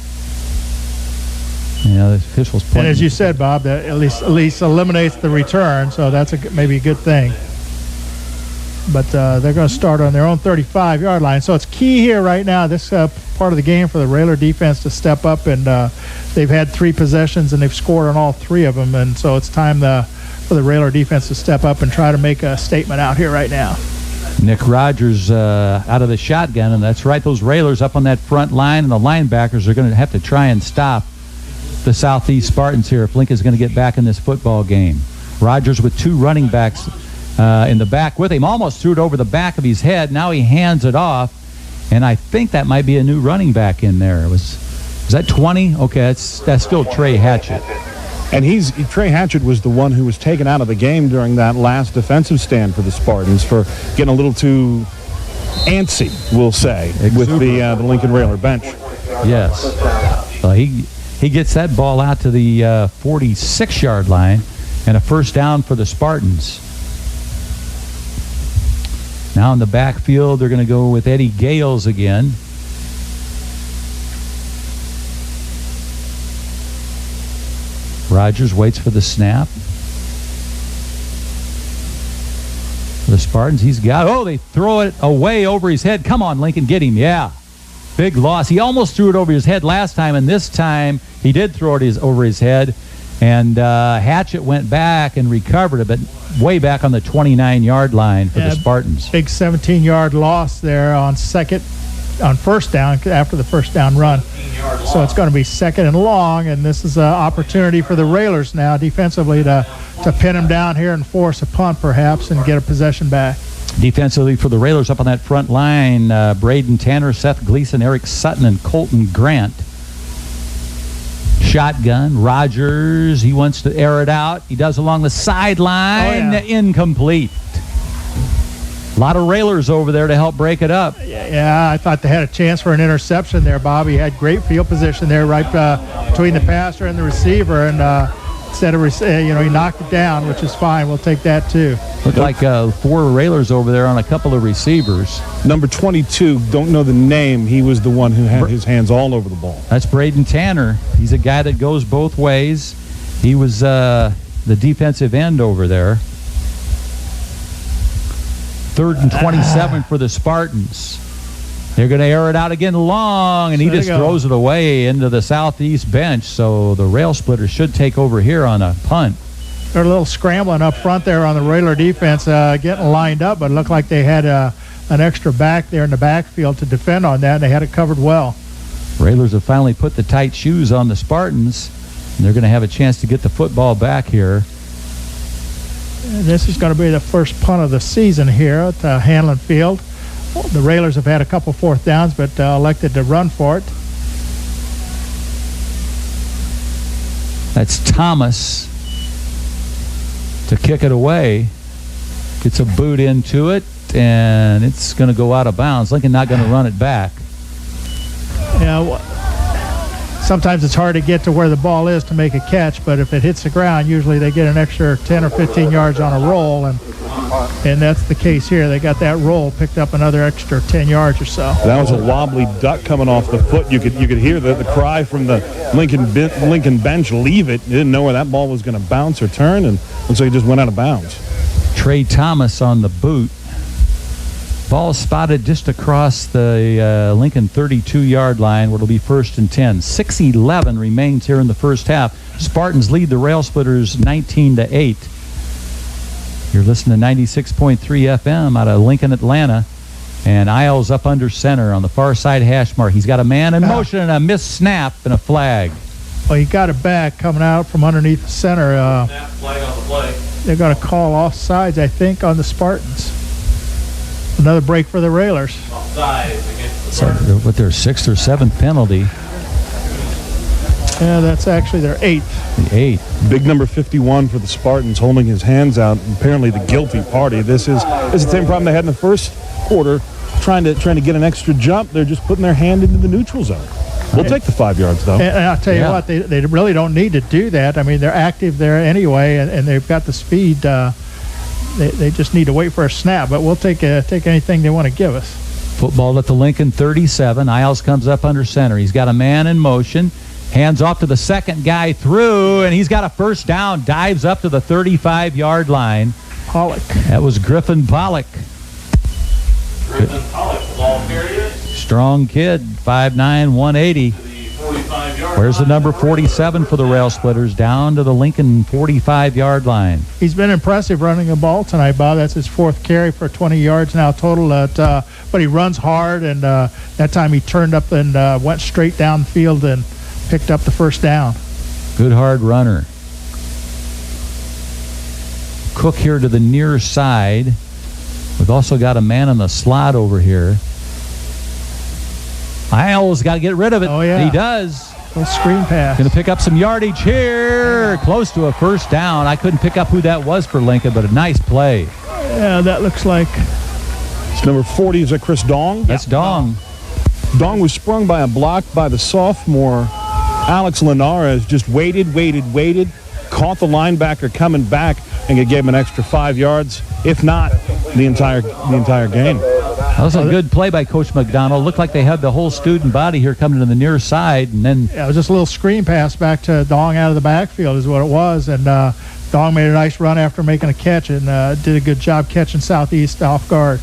Yeah, the officials pointing. And as you said, Bob, that at least eliminates the return, so that's maybe a good thing. But they're going to start on their own 35-yard line. So it's key here right now, this part of the game, for the Railer defense to step up. And they've had 3 possessions, and they've scored on all 3 of them. And so it's time for the Railer defense to step up and try to make a statement out here right now. Nick Rogers out of the shotgun, and that's right, those Railers up on that front line, and the linebackers are going to have to try and stop the Southeast Spartans here if Lincoln's going to get back in this football game. Rogers with 2 running backs in the back with him, almost threw it over the back of his head. Now he hands it off, and I think that might be a new running back in there. Was that 20? Okay, that's still Trey Hatchett. And Trey Hatchett was the one who was taken out of the game during that last defensive stand for the Spartans for getting a little too antsy, we'll say, with the Lincoln Railer bench. Yes. He gets that ball out to the 46-yard line, and a first down for the Spartans. Now in the backfield, they're going to go with Eddie Gales again. Rogers waits for the snap. For the Spartans, he's got, they throw it away over his head. Come on, Lincoln, get him. Yeah. Big loss. He almost threw it over his head last time, and this time he did throw it over his head. And Hatchett went back and recovered it, but way back on the 29-yard line for the Spartans. Big 17-yard loss there on first down after the first down run. So it's going to be second and long, and this is an opportunity for the Railers now defensively to pin them down here and force a punt perhaps and get a possession back. Defensively for the Railers up on that front line, Braden Tanner, Seth Gleason, Eric Sutton, and Colton Grant. Shotgun, Rogers, he wants to air it out. He does along the sideline, incomplete. A lot of Railers over there to help break it up. Yeah, I thought they had a chance for an interception there, Bob. He had great field position there right between the passer and the receiver, and instead of, he knocked it down, which is fine. We'll take that too. Looked like 4 Railers over there on a couple of receivers. Number 22, don't know the name. He was the one who had his hands all over the ball. That's Braden Tanner. He's a guy that goes both ways. He was the defensive end over there. 3rd and 27 for the Spartans. They're going to air it out again long, and he just throws it away into the southeast bench. So the Rail Splitters should take over here on a punt. They're a little scrambling up front there on the Railer defense, getting lined up, but it looked like they had an extra back there in the backfield to defend on that, and they had it covered well. Railers have finally put the tight shoes on the Spartans, and they're going to have a chance to get the football back here. And this is going to be the first punt of the season here at Handlin Field. The Railers have had a couple fourth downs, but elected to run for it. That's Thomas to kick it away. Gets a boot into it, and it's going to go out of bounds. Lincoln not going to run it back. Yeah, sometimes it's hard to get to where the ball is to make a catch, but if it hits the ground, usually they get an extra 10 or 15 yards on a roll, and that's the case here. They got that roll, picked up another extra 10 yards or so. That was a wobbly duck coming off the foot. You could hear the cry from the Lincoln bench, leave it. They didn't know where that ball was going to bounce or turn, and so he just went out of bounds. Trey Thomas on the boot. Ball spotted just across the Lincoln 32-yard line, where it'll be 1st and 10. 6:11 remains here in the first half. Spartans lead the Rail Splitters 19-8. You're listening to 96.3 FM out of Lincoln, Atlanta. And Isles up under center on the far side hash mark. He's got a man in motion and a missed snap and a flag. Well, he got it back coming out from underneath the center. Flag on the play. They're going to call offsides, I think, on the Spartans. Another break for the Railers. Offsides against the So Spartans. with their 6th or 7th penalty. Yeah, that's actually their 8th. The 8th. Big number 51 for the Spartans, holding his hands out. Apparently the guilty party. This is the same problem they had in the first quarter, trying to get an extra jump. They're just putting their hand into the neutral zone. We'll take the 5 yards, though. And I'll tell you what, they really don't need to do that. I mean, they're active there anyway, and they've got the speed. They just need to wait for a snap, but we'll take anything they want to give us. Football at the Lincoln 37. Isles comes up under center. He's got a man in motion. Hands off to the second guy through, and he's got a first down. Dives up to the 35-yard line. Pollock. That was Griffin Pollock. Griffin Pollock, ball carrier. Strong kid, 5'9", 180. To the 45-yard Where's the line. number 47 for the Rail Splitters? Down to the Lincoln 45-yard line. He's been impressive running the ball tonight, Bob. That's his 4th carry for 20 yards now total. But he runs hard, and that time he turned up and went straight downfield and picked up the first down. Good hard runner. Cook here to the near side. We've also got a man in the slot over here. Isles got to get rid of it. Oh, yeah. He does. Little screen pass. Going to pick up some yardage here. Close to a first down. I couldn't pick up who that was for Lincoln, but a nice play. Yeah, that looks like... It's number 40. Is that Chris Dong? That's Dong. Dong was sprung by a block by the sophomore Alex Linares. Just waited, caught the linebacker coming back, and it gave him an extra 5 yards. If not, the entire game. That was a good play by Coach McDonald. Looked like they had the whole student body here coming to the near side, and then it was just a little screen pass back to Dong out of the backfield is what it was, and Dong made a nice run after making a catch and did a good job catching Southeast off guard.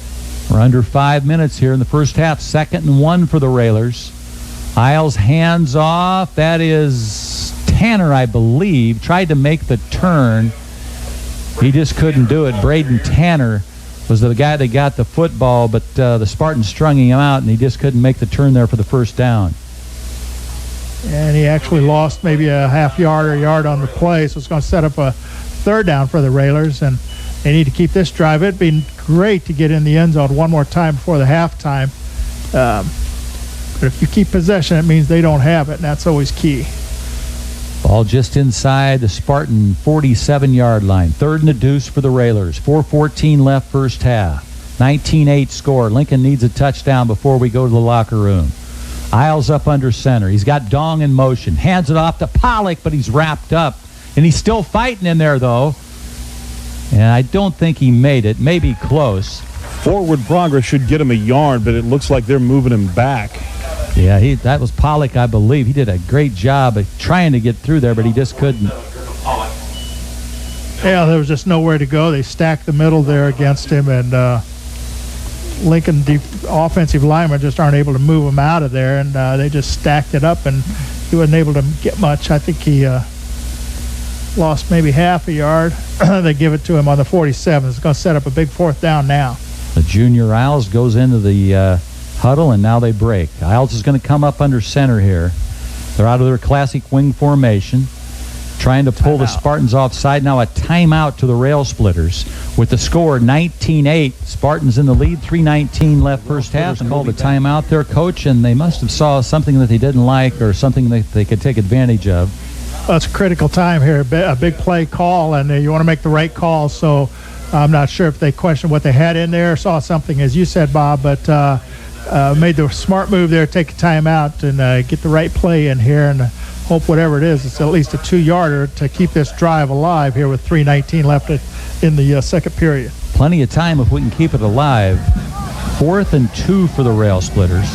we're under 5 minutes here in the first half. 2nd and 1 for the Railers. Isles hands off. That is Tanner, I believe, tried to make the turn. He just couldn't do it. Braden Tanner was the guy that got the football, but the Spartans strung him out, and he just couldn't make the turn there for the first down. And he actually lost maybe a half yard or a yard on the play, so it's going to set up a 3rd down for the Railers, and they need to keep this drive. It'd be great to get in the end zone one more time before the halftime. But if you keep possession, it means they don't have it, and that's always key. Ball just inside the Spartan 47-yard line. 3rd and a deuce for the Railers. 4:14 left first half. 19-8 score. Lincoln needs a touchdown before we go to the locker room. Isles up under center. He's got Dong in motion. Hands it off to Pollock, but he's wrapped up. And he's still fighting in there, though. And I don't think he made it. Maybe close. Forward progress should get him a yard, but it looks like they're moving him back. Yeah, that was Pollock, I believe. He did a great job of trying to get through there, but he just couldn't. Yeah, there was just nowhere to go. They stacked the middle there against him, and Lincoln offensive linemen just aren't able to move him out of there, and they just stacked it up, and he wasn't able to get much. I think he lost maybe half a yard. They give it to him on the 47. It's going to set up a big 4th down now. The junior Isles goes into the huddle, and now they break. Isles is going to come up under center here. They're out of their classic wing formation, trying to pull the Spartans offside. Now a timeout to the Rail Splitters with the score 19-8. Spartans in the lead, 3:19 left first half. Called a timeout there, Coach, and they must have saw something that they didn't like or something that they could take advantage of. Well, it's a critical time here, a big play call, and you want to make the right call, so I'm not sure if they questioned what they had in there, saw something, as you said, Bob, but made the smart move there, take a timeout and get the right play in here and hope whatever it is, it's at least a 2-yarder to keep this drive alive here with 3:19 left in the second period. Plenty of time if we can keep it alive. 4th and 2 for the Rail Splitters.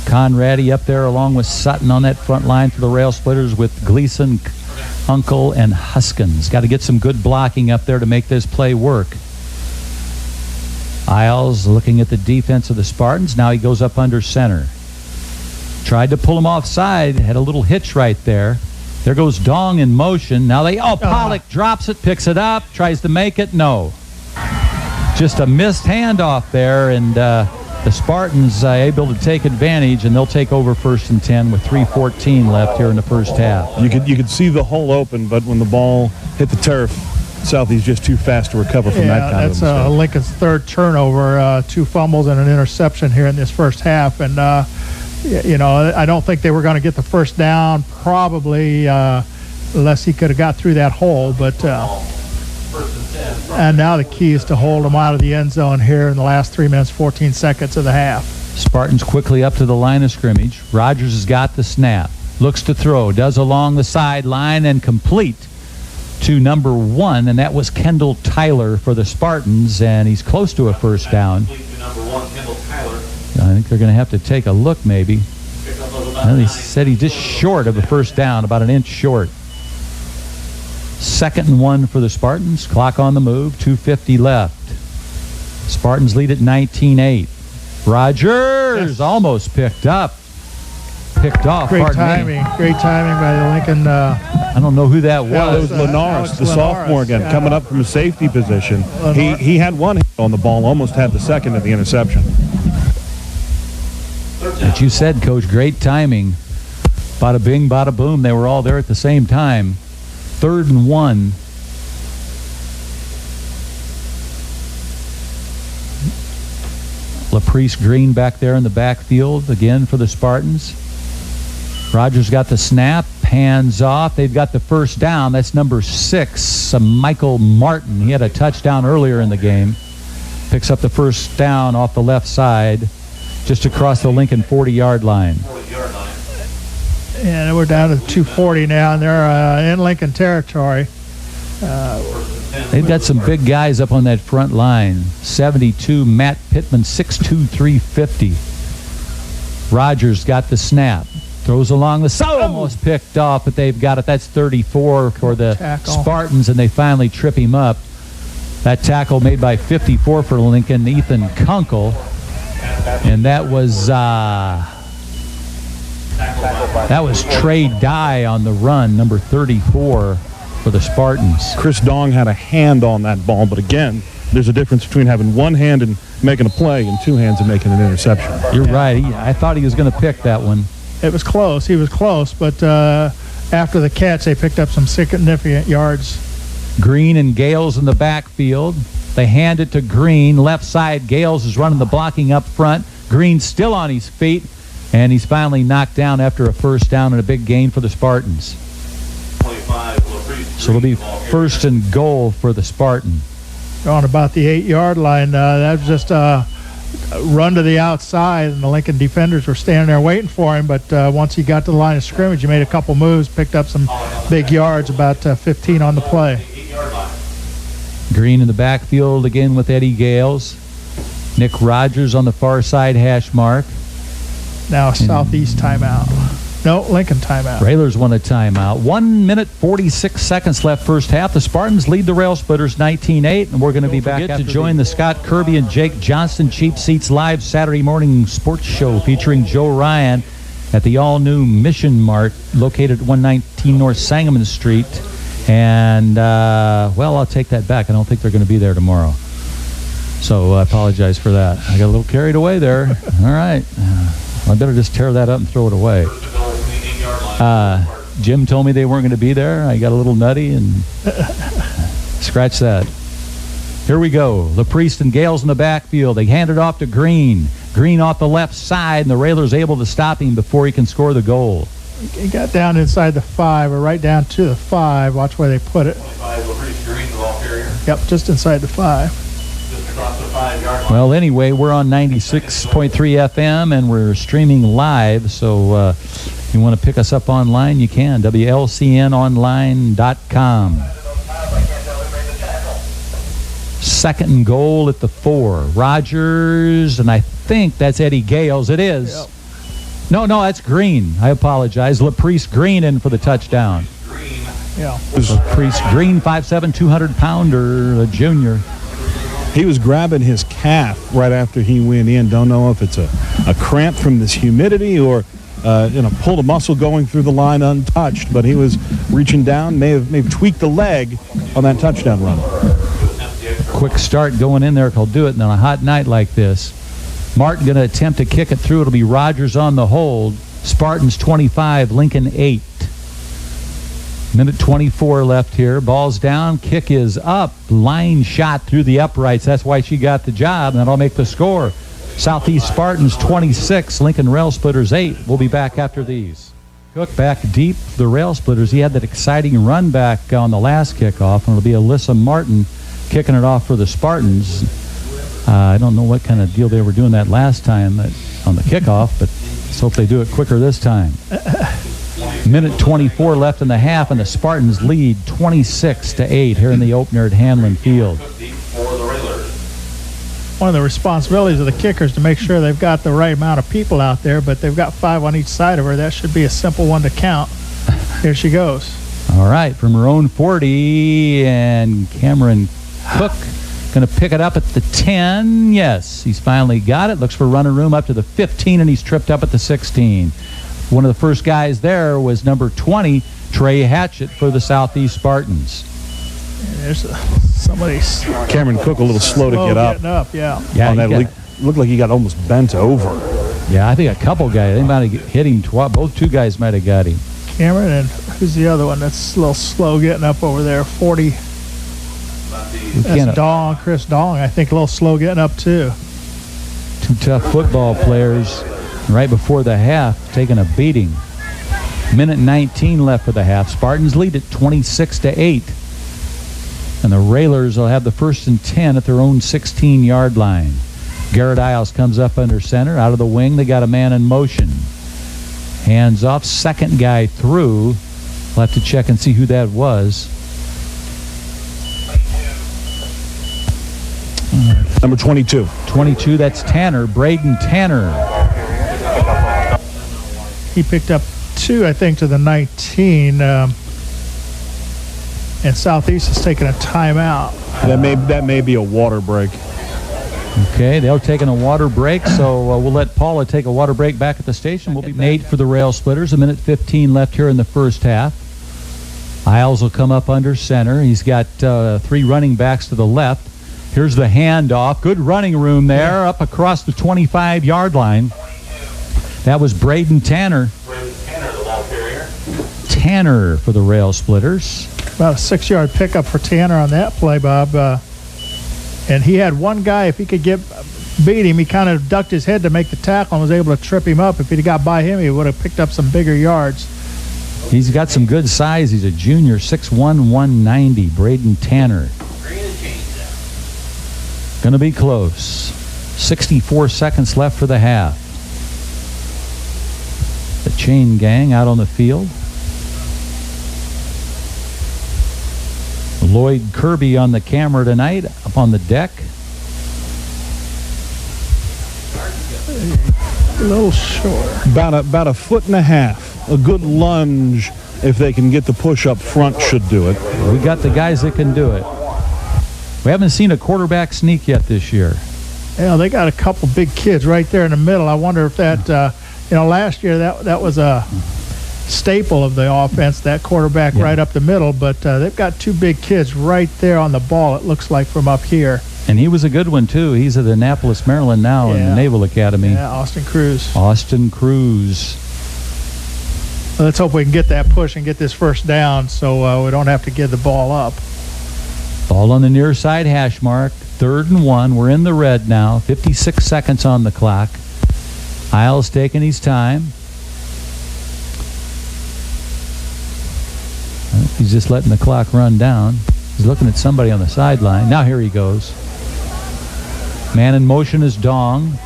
Conradi up there along with Sutton on that front line for the Rail Splitters with Gleason, Uncle, and Huskins. Got to get some good blocking up there to make this play work. Isles looking at the defense of the Spartans. Now he goes up under center. Tried to pull him offside. Had a little hitch right there. There goes Dong in motion. Now Pollock drops it, picks it up, tries to make it. No. Just a missed handoff there, and the Spartans able to take advantage, and they'll take over 1st and 10 with 3:14 left here in the first half. You could see the hole open, but when the ball hit the turf, Southeast just too fast to recover from that kind of mistake. That's Lincoln's 3rd turnover, 2 fumbles and an interception here in this first half, and I don't think they were going to get the first down, probably unless he could have got through that hole, but and now the key is to hold them out of the end zone here in the last 3 minutes, 14 seconds of the half. Spartans quickly up to the line of scrimmage. Rogers has got the snap. Looks to throw. Does along the sideline and complete to number 1, and that was Kendall Tyler for the Spartans, and he's close to a first down. I think they're going to have to take a look maybe. Well, he said he's just short of a first down, about an inch short. 2nd and 1 for the Spartans. Clock on the move, 2:50 left. Spartans lead at 19-8. Rogers almost picked off. Great timing by the Lincoln. I don't know who that was. It was Linares, the sophomore again, coming up from a safety position. He had one hit on the ball, almost had the second of the interception. But you said, Coach, great timing. Bada bing, bada boom. They were all there at the same time. 3rd and 1. LaPrice Green back there in the backfield again for the Spartans. Rogers got the snap, hands off. They've got the first down. That's number 6, Michael Martin. He had a touchdown earlier in the game. Picks up the first down off the left side, just across the Lincoln 40-yard line. And we're down to 2:40 now, and they're in Lincoln territory. They've got some big guys up on that front line. 72, Matt Pittman, 6'2", 350. Rogers got the snap. Throws along the side, almost picked off, but they've got it. That's 34 for the Spartans, and they finally trip him up. That tackle made by 54 for Lincoln, Ethan Kunkel. And that was Trey Dye on the run, number 34 for the Spartans. Chris Dong had a hand on that ball, but again, there's a difference between having one hand and making a play and two hands and making an interception. You're right. I thought he was going to pick that one. It was close. He was close, but after the catch, they picked up some significant yards. Green and Gales in the backfield. They hand it to Green. Left side, Gales is running the blocking up front. Green still on his feet, and he's finally knocked down after a first down and a big gain for the Spartans. 25, so it'll be first and goal for the Spartan. On about the 8-yard line. That was just a run to the outside, and the Lincoln defenders were standing there waiting for him, but once he got to the line of scrimmage, he made a couple moves, picked up some big yards, about 15 on the play. Green in the backfield again with Eddie Gales. Nick Rogers on the far side hash mark. Now a Southeast timeout. No, Lincoln timeout. Railers won a timeout. 1 minute, 46 seconds left first half. The Spartans lead the Rail Splitters 19-8, and we're going to be back to join the Scott Kirby and Jake Johnston Cheap Seats live Saturday morning sports show featuring Joe Ryan at the all-new Mission Mart located at 119 North Sangamon Street. And, well, I'll take that back. I don't think they're going to be there tomorrow. So I apologize for that. I got a little carried away there. All right. I better just tear that up and throw it away. Jim told me they weren't going to be there. I got a little nutty and scratch that. Here we go. LaPriest and Gales in the backfield. They hand it off to Green. Green off the left side, and the Railers able to stop him before he can score the goal. He got down inside the 5, or right down to the 5. Watch where they put it. 25, LaPriest Green, the ball carrier. Yep, just inside the 5. Just across the 5-yard line. Well, anyway, we're on 96.3 FM, and we're streaming live, so if you want to pick us up online, you can. WLCNonline.com. Second and goal at the 4. Rogers, and I think that's Eddie Gales. It is. Yep. No, that's Green. I apologize. LaPriest Green in for the touchdown. Yeah. LaPriest Green, 5'7", 200-pounder, a junior. He was grabbing his calf right after he went in. Don't know if it's a cramp from this humidity or pulled a muscle going through the line untouched, but he was reaching down, may have tweaked the leg on that touchdown run. Quick start going in there will do it. And on a hot night like this, Martin going to attempt to kick it through. It'll be Rogers on the hold. Spartans 25, Lincoln 8. Minute 24 left here. Ball's down. Kick is up. Line shot through the uprights. That's why she got the job, and that'll make the score. Southeast Spartans 26, Lincoln Rail Splitters 8. We'll be back after these. Cook back deep, the Rail Splitters. He had that exciting run back on the last kickoff, and it'll be Alyssa Martin kicking it off for the Spartans. I don't know what kind of deal they were doing that last time on the kickoff, but let's hope they do it quicker this time. Minute 24 left in the half, and the Spartans lead 26-8 here in the opener at Handlin Field. One of the responsibilities of the kickers to make sure they've got the right amount of people out there, but they've got 5 on each side of her. That should be a simple one to count. Here she goes. All right, from her own 40, and Cameron Cook going to pick it up at the 10. Yes, he's finally got it. Looks for running room up to the 15, and he's tripped up at the 16. One of the first guys there was number 20, Trey Hatchett for the Southeast Spartans. There's somebody. Cameron Cook a little slow to get up. Yeah. On that looked like he got almost bent over. Yeah, I think a couple guys. They might have hit him. Both two guys might have got him. Cameron, and who's the other one that's a little slow getting up over there? 40. That's Dong, Chris Dong. I think a little slow getting up too. Two tough football players right before the half taking a beating. Minute 19 left for the half. Spartans lead at 26-8. And the Railers will have the 1st and 10 at their own 16-yard line. Garrett Isles comes up under center. Out of the wing, they got a man in motion. Hands off, second guy through. We'll have to check and see who that was. Number 22. 22, that's Tanner, Braden Tanner. He picked up 2, I think, to the 19. And Southeast is taking a timeout. That may be a water break. Okay, they're taking a water break, so we'll let Paula take a water break back at the station. We'll be Nate for the Rail Splitters. 1:15 left here in the first half. Isles will come up under center. He's got 3 running backs to the left. Here's the handoff. Good running room there up across the 25-yard line. That was Braden Tanner. Braden Tanner, the ball carrier. Tanner for the Rail Splitters. About a 6-yard pickup for Tanner on that play, Bob. And he had one guy, if he could beat him, he kind of ducked his head to make the tackle and was able to trip him up. If he'd have got by him, he would have picked up some bigger yards. He's got some good size. He's a junior, 6'1", 190, Braden Tanner. Going to be close. 64 seconds left for the half. The chain gang out on the field. Lloyd Kirby on the camera tonight, up on the deck. A little short. About a foot and a half. A good lunge, if they can get the push up front, should do it. We got the guys that can do it. We haven't seen a quarterback sneak yet this year. Yeah, they got a couple big kids right there in the middle. I wonder if that, last year that was a staple of the offense, that quarterback right up the middle. But they've got 2 big kids right there on the ball, it looks like, from up here. And he was a good one, too. He's at Annapolis, Maryland now in the Naval Academy. Yeah, Austin Cruz. Austin Cruz. Let's hope we can get that push and get this first down so we don't have to give the ball up. Ball on the near side hash mark. 3rd and 1. We're in the red now. 56 seconds on the clock. Isles taking his time. He's just letting the clock run down. He's looking at somebody on the sideline. Now here he goes. Man in motion is Dong.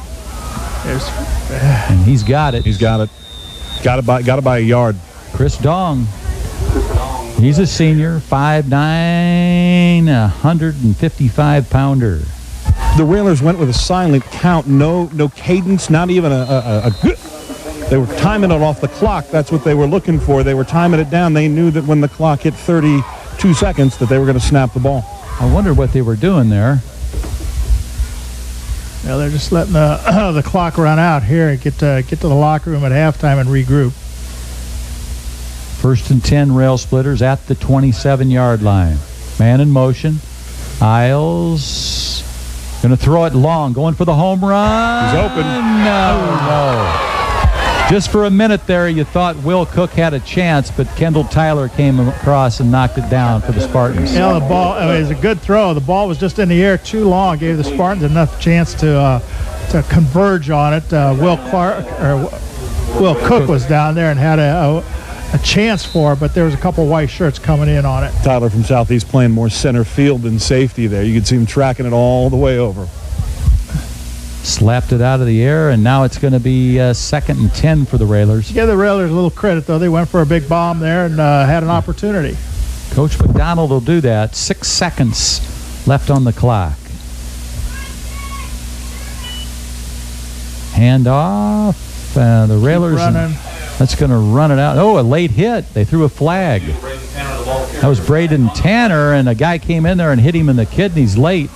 And he's got it. He's got it. Got it by a yard. Chris Dong. He's a senior, 5'9", 155-pounder. The Railers went with a silent count. No cadence, not even a good. They were timing it off the clock. That's what they were looking for. They were timing it down. They knew that when the clock hit 32 seconds that they were going to snap the ball. I wonder what they were doing there. Yeah, they're just letting the clock run out here and get to the locker room at halftime and regroup. 1st and 10, Rail Splitters at the 27-yard line. Man in motion. Isles going to throw it long, going for the home run. He's open. No. Just for a minute there, you thought Will Cook had a chance, but Kendall Tyler came across and knocked it down for the Spartans. Yeah, the ball, it was a good throw. The ball was just in the air too long, gave the Spartans enough chance to converge on it. Will Cook was down there and had a chance for it, but there was a couple white shirts coming in on it. Tyler from Southeast playing more center field than safety there. You could see him tracking it all the way over. Slapped it out of the air, and now it's going to be 2nd and 10 for the Railers. Give the Railers a little credit, though. They went for a big bomb there and had an opportunity. Coach McDonald will do that. 6 seconds left on the clock. Hand off. The Railers. That's going to run it out. Oh, a late hit. They threw a flag. That was Braden Tanner, and a guy came in there and hit him in the kidneys late.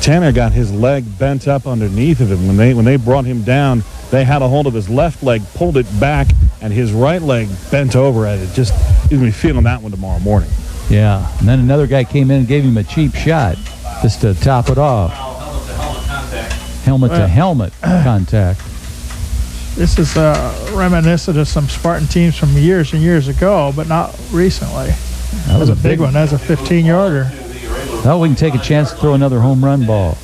Tanner got his leg bent up underneath of him. When they brought him down, they had a hold of his left leg, pulled it back, and his right leg bent over at it. Just he's going to be feeling that one tomorrow morning. Yeah, and then another guy came in and gave him a cheap shot just to top it off. Helmet-to-helmet contact. This is reminiscent of some Spartan teams from years and years ago, but not recently. That was a big one. That was a 15-yarder. Well, we can take a chance to throw another home run ball.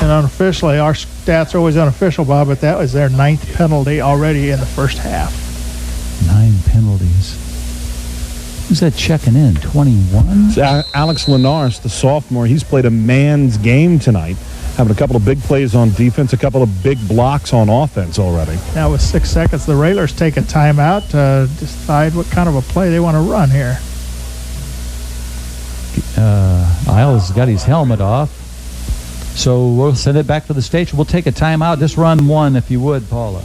And unofficially, our stats are always unofficial, Bob, but that was their 9th penalty already in the first half. 9 penalties. Who's that checking in? 21? Alex Linares, the sophomore, he's played a man's game tonight. Having a couple of big plays on defense, a couple of big blocks on offense already. Now with 6 seconds, the Railers take a timeout to decide what kind of a play they want to run here. Isles has got his helmet off. So we'll send it back to the station. We'll take a timeout. Just run one, if you would, Paula.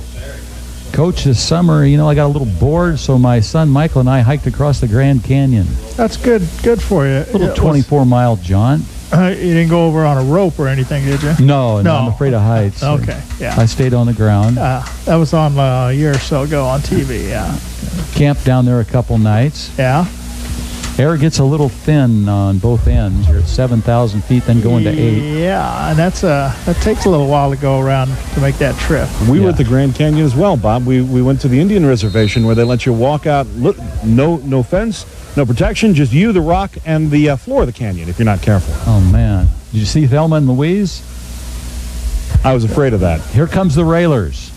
Coach, this summer, I got a little bored, so my son Michael and I hiked across the Grand Canyon. That's good for you. A little 24-mile jaunt. You didn't go over on a rope or anything, did you? No, I'm afraid of heights. Okay, yeah. I stayed on the ground. That was on a year or so ago on TV, yeah. Camped down there a couple nights. Yeah. Air gets a little thin on both ends. You're at 7,000 feet, then going to 8. Yeah, and that takes a little while to go around to make that trip. We were at the Grand Canyon as well, Bob. We went to the Indian Reservation where they let you walk out. No fence, no protection, just you, the rock, and the floor of the canyon if you're not careful. Oh, man. Did you see Thelma and Louise? I was afraid of that. Here comes the Railers.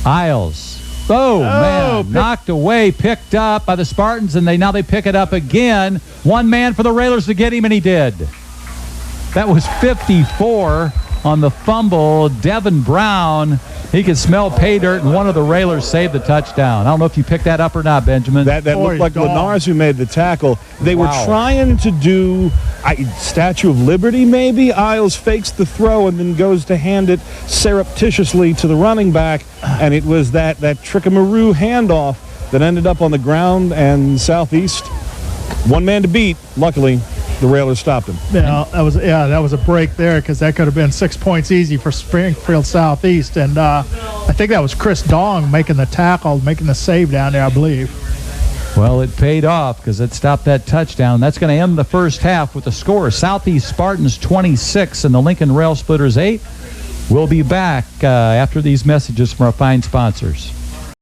Isles. Oh, man. Knocked away, picked up by the Spartans, and now they pick it up again. One man for the Railers to get him, and he did. That was 54 on the fumble. Devin Brown, he could smell pay dirt, and one of the Railers saved the touchdown. I don't know if you picked that up or not, Benjamin. That looked like Lenars who made the tackle. They were trying to do Statue of Liberty, maybe. Isles fakes the throw and then goes to hand it surreptitiously to the running back, and it was that trickamaroo handoff that ended up on the ground, and Southeast, one man to beat. Luckily, the Railers stopped him. Yeah, that was a break there because that could have been 6 points easy for Springfield Southeast, and I think that was Chris Dong making the tackle, making the save down there, I believe. Well, it paid off because it stopped that touchdown. That's going to end the first half with the score: Southeast Spartans 26 and the Lincoln Rail Splitters 8. We'll be back after these messages from our fine sponsors.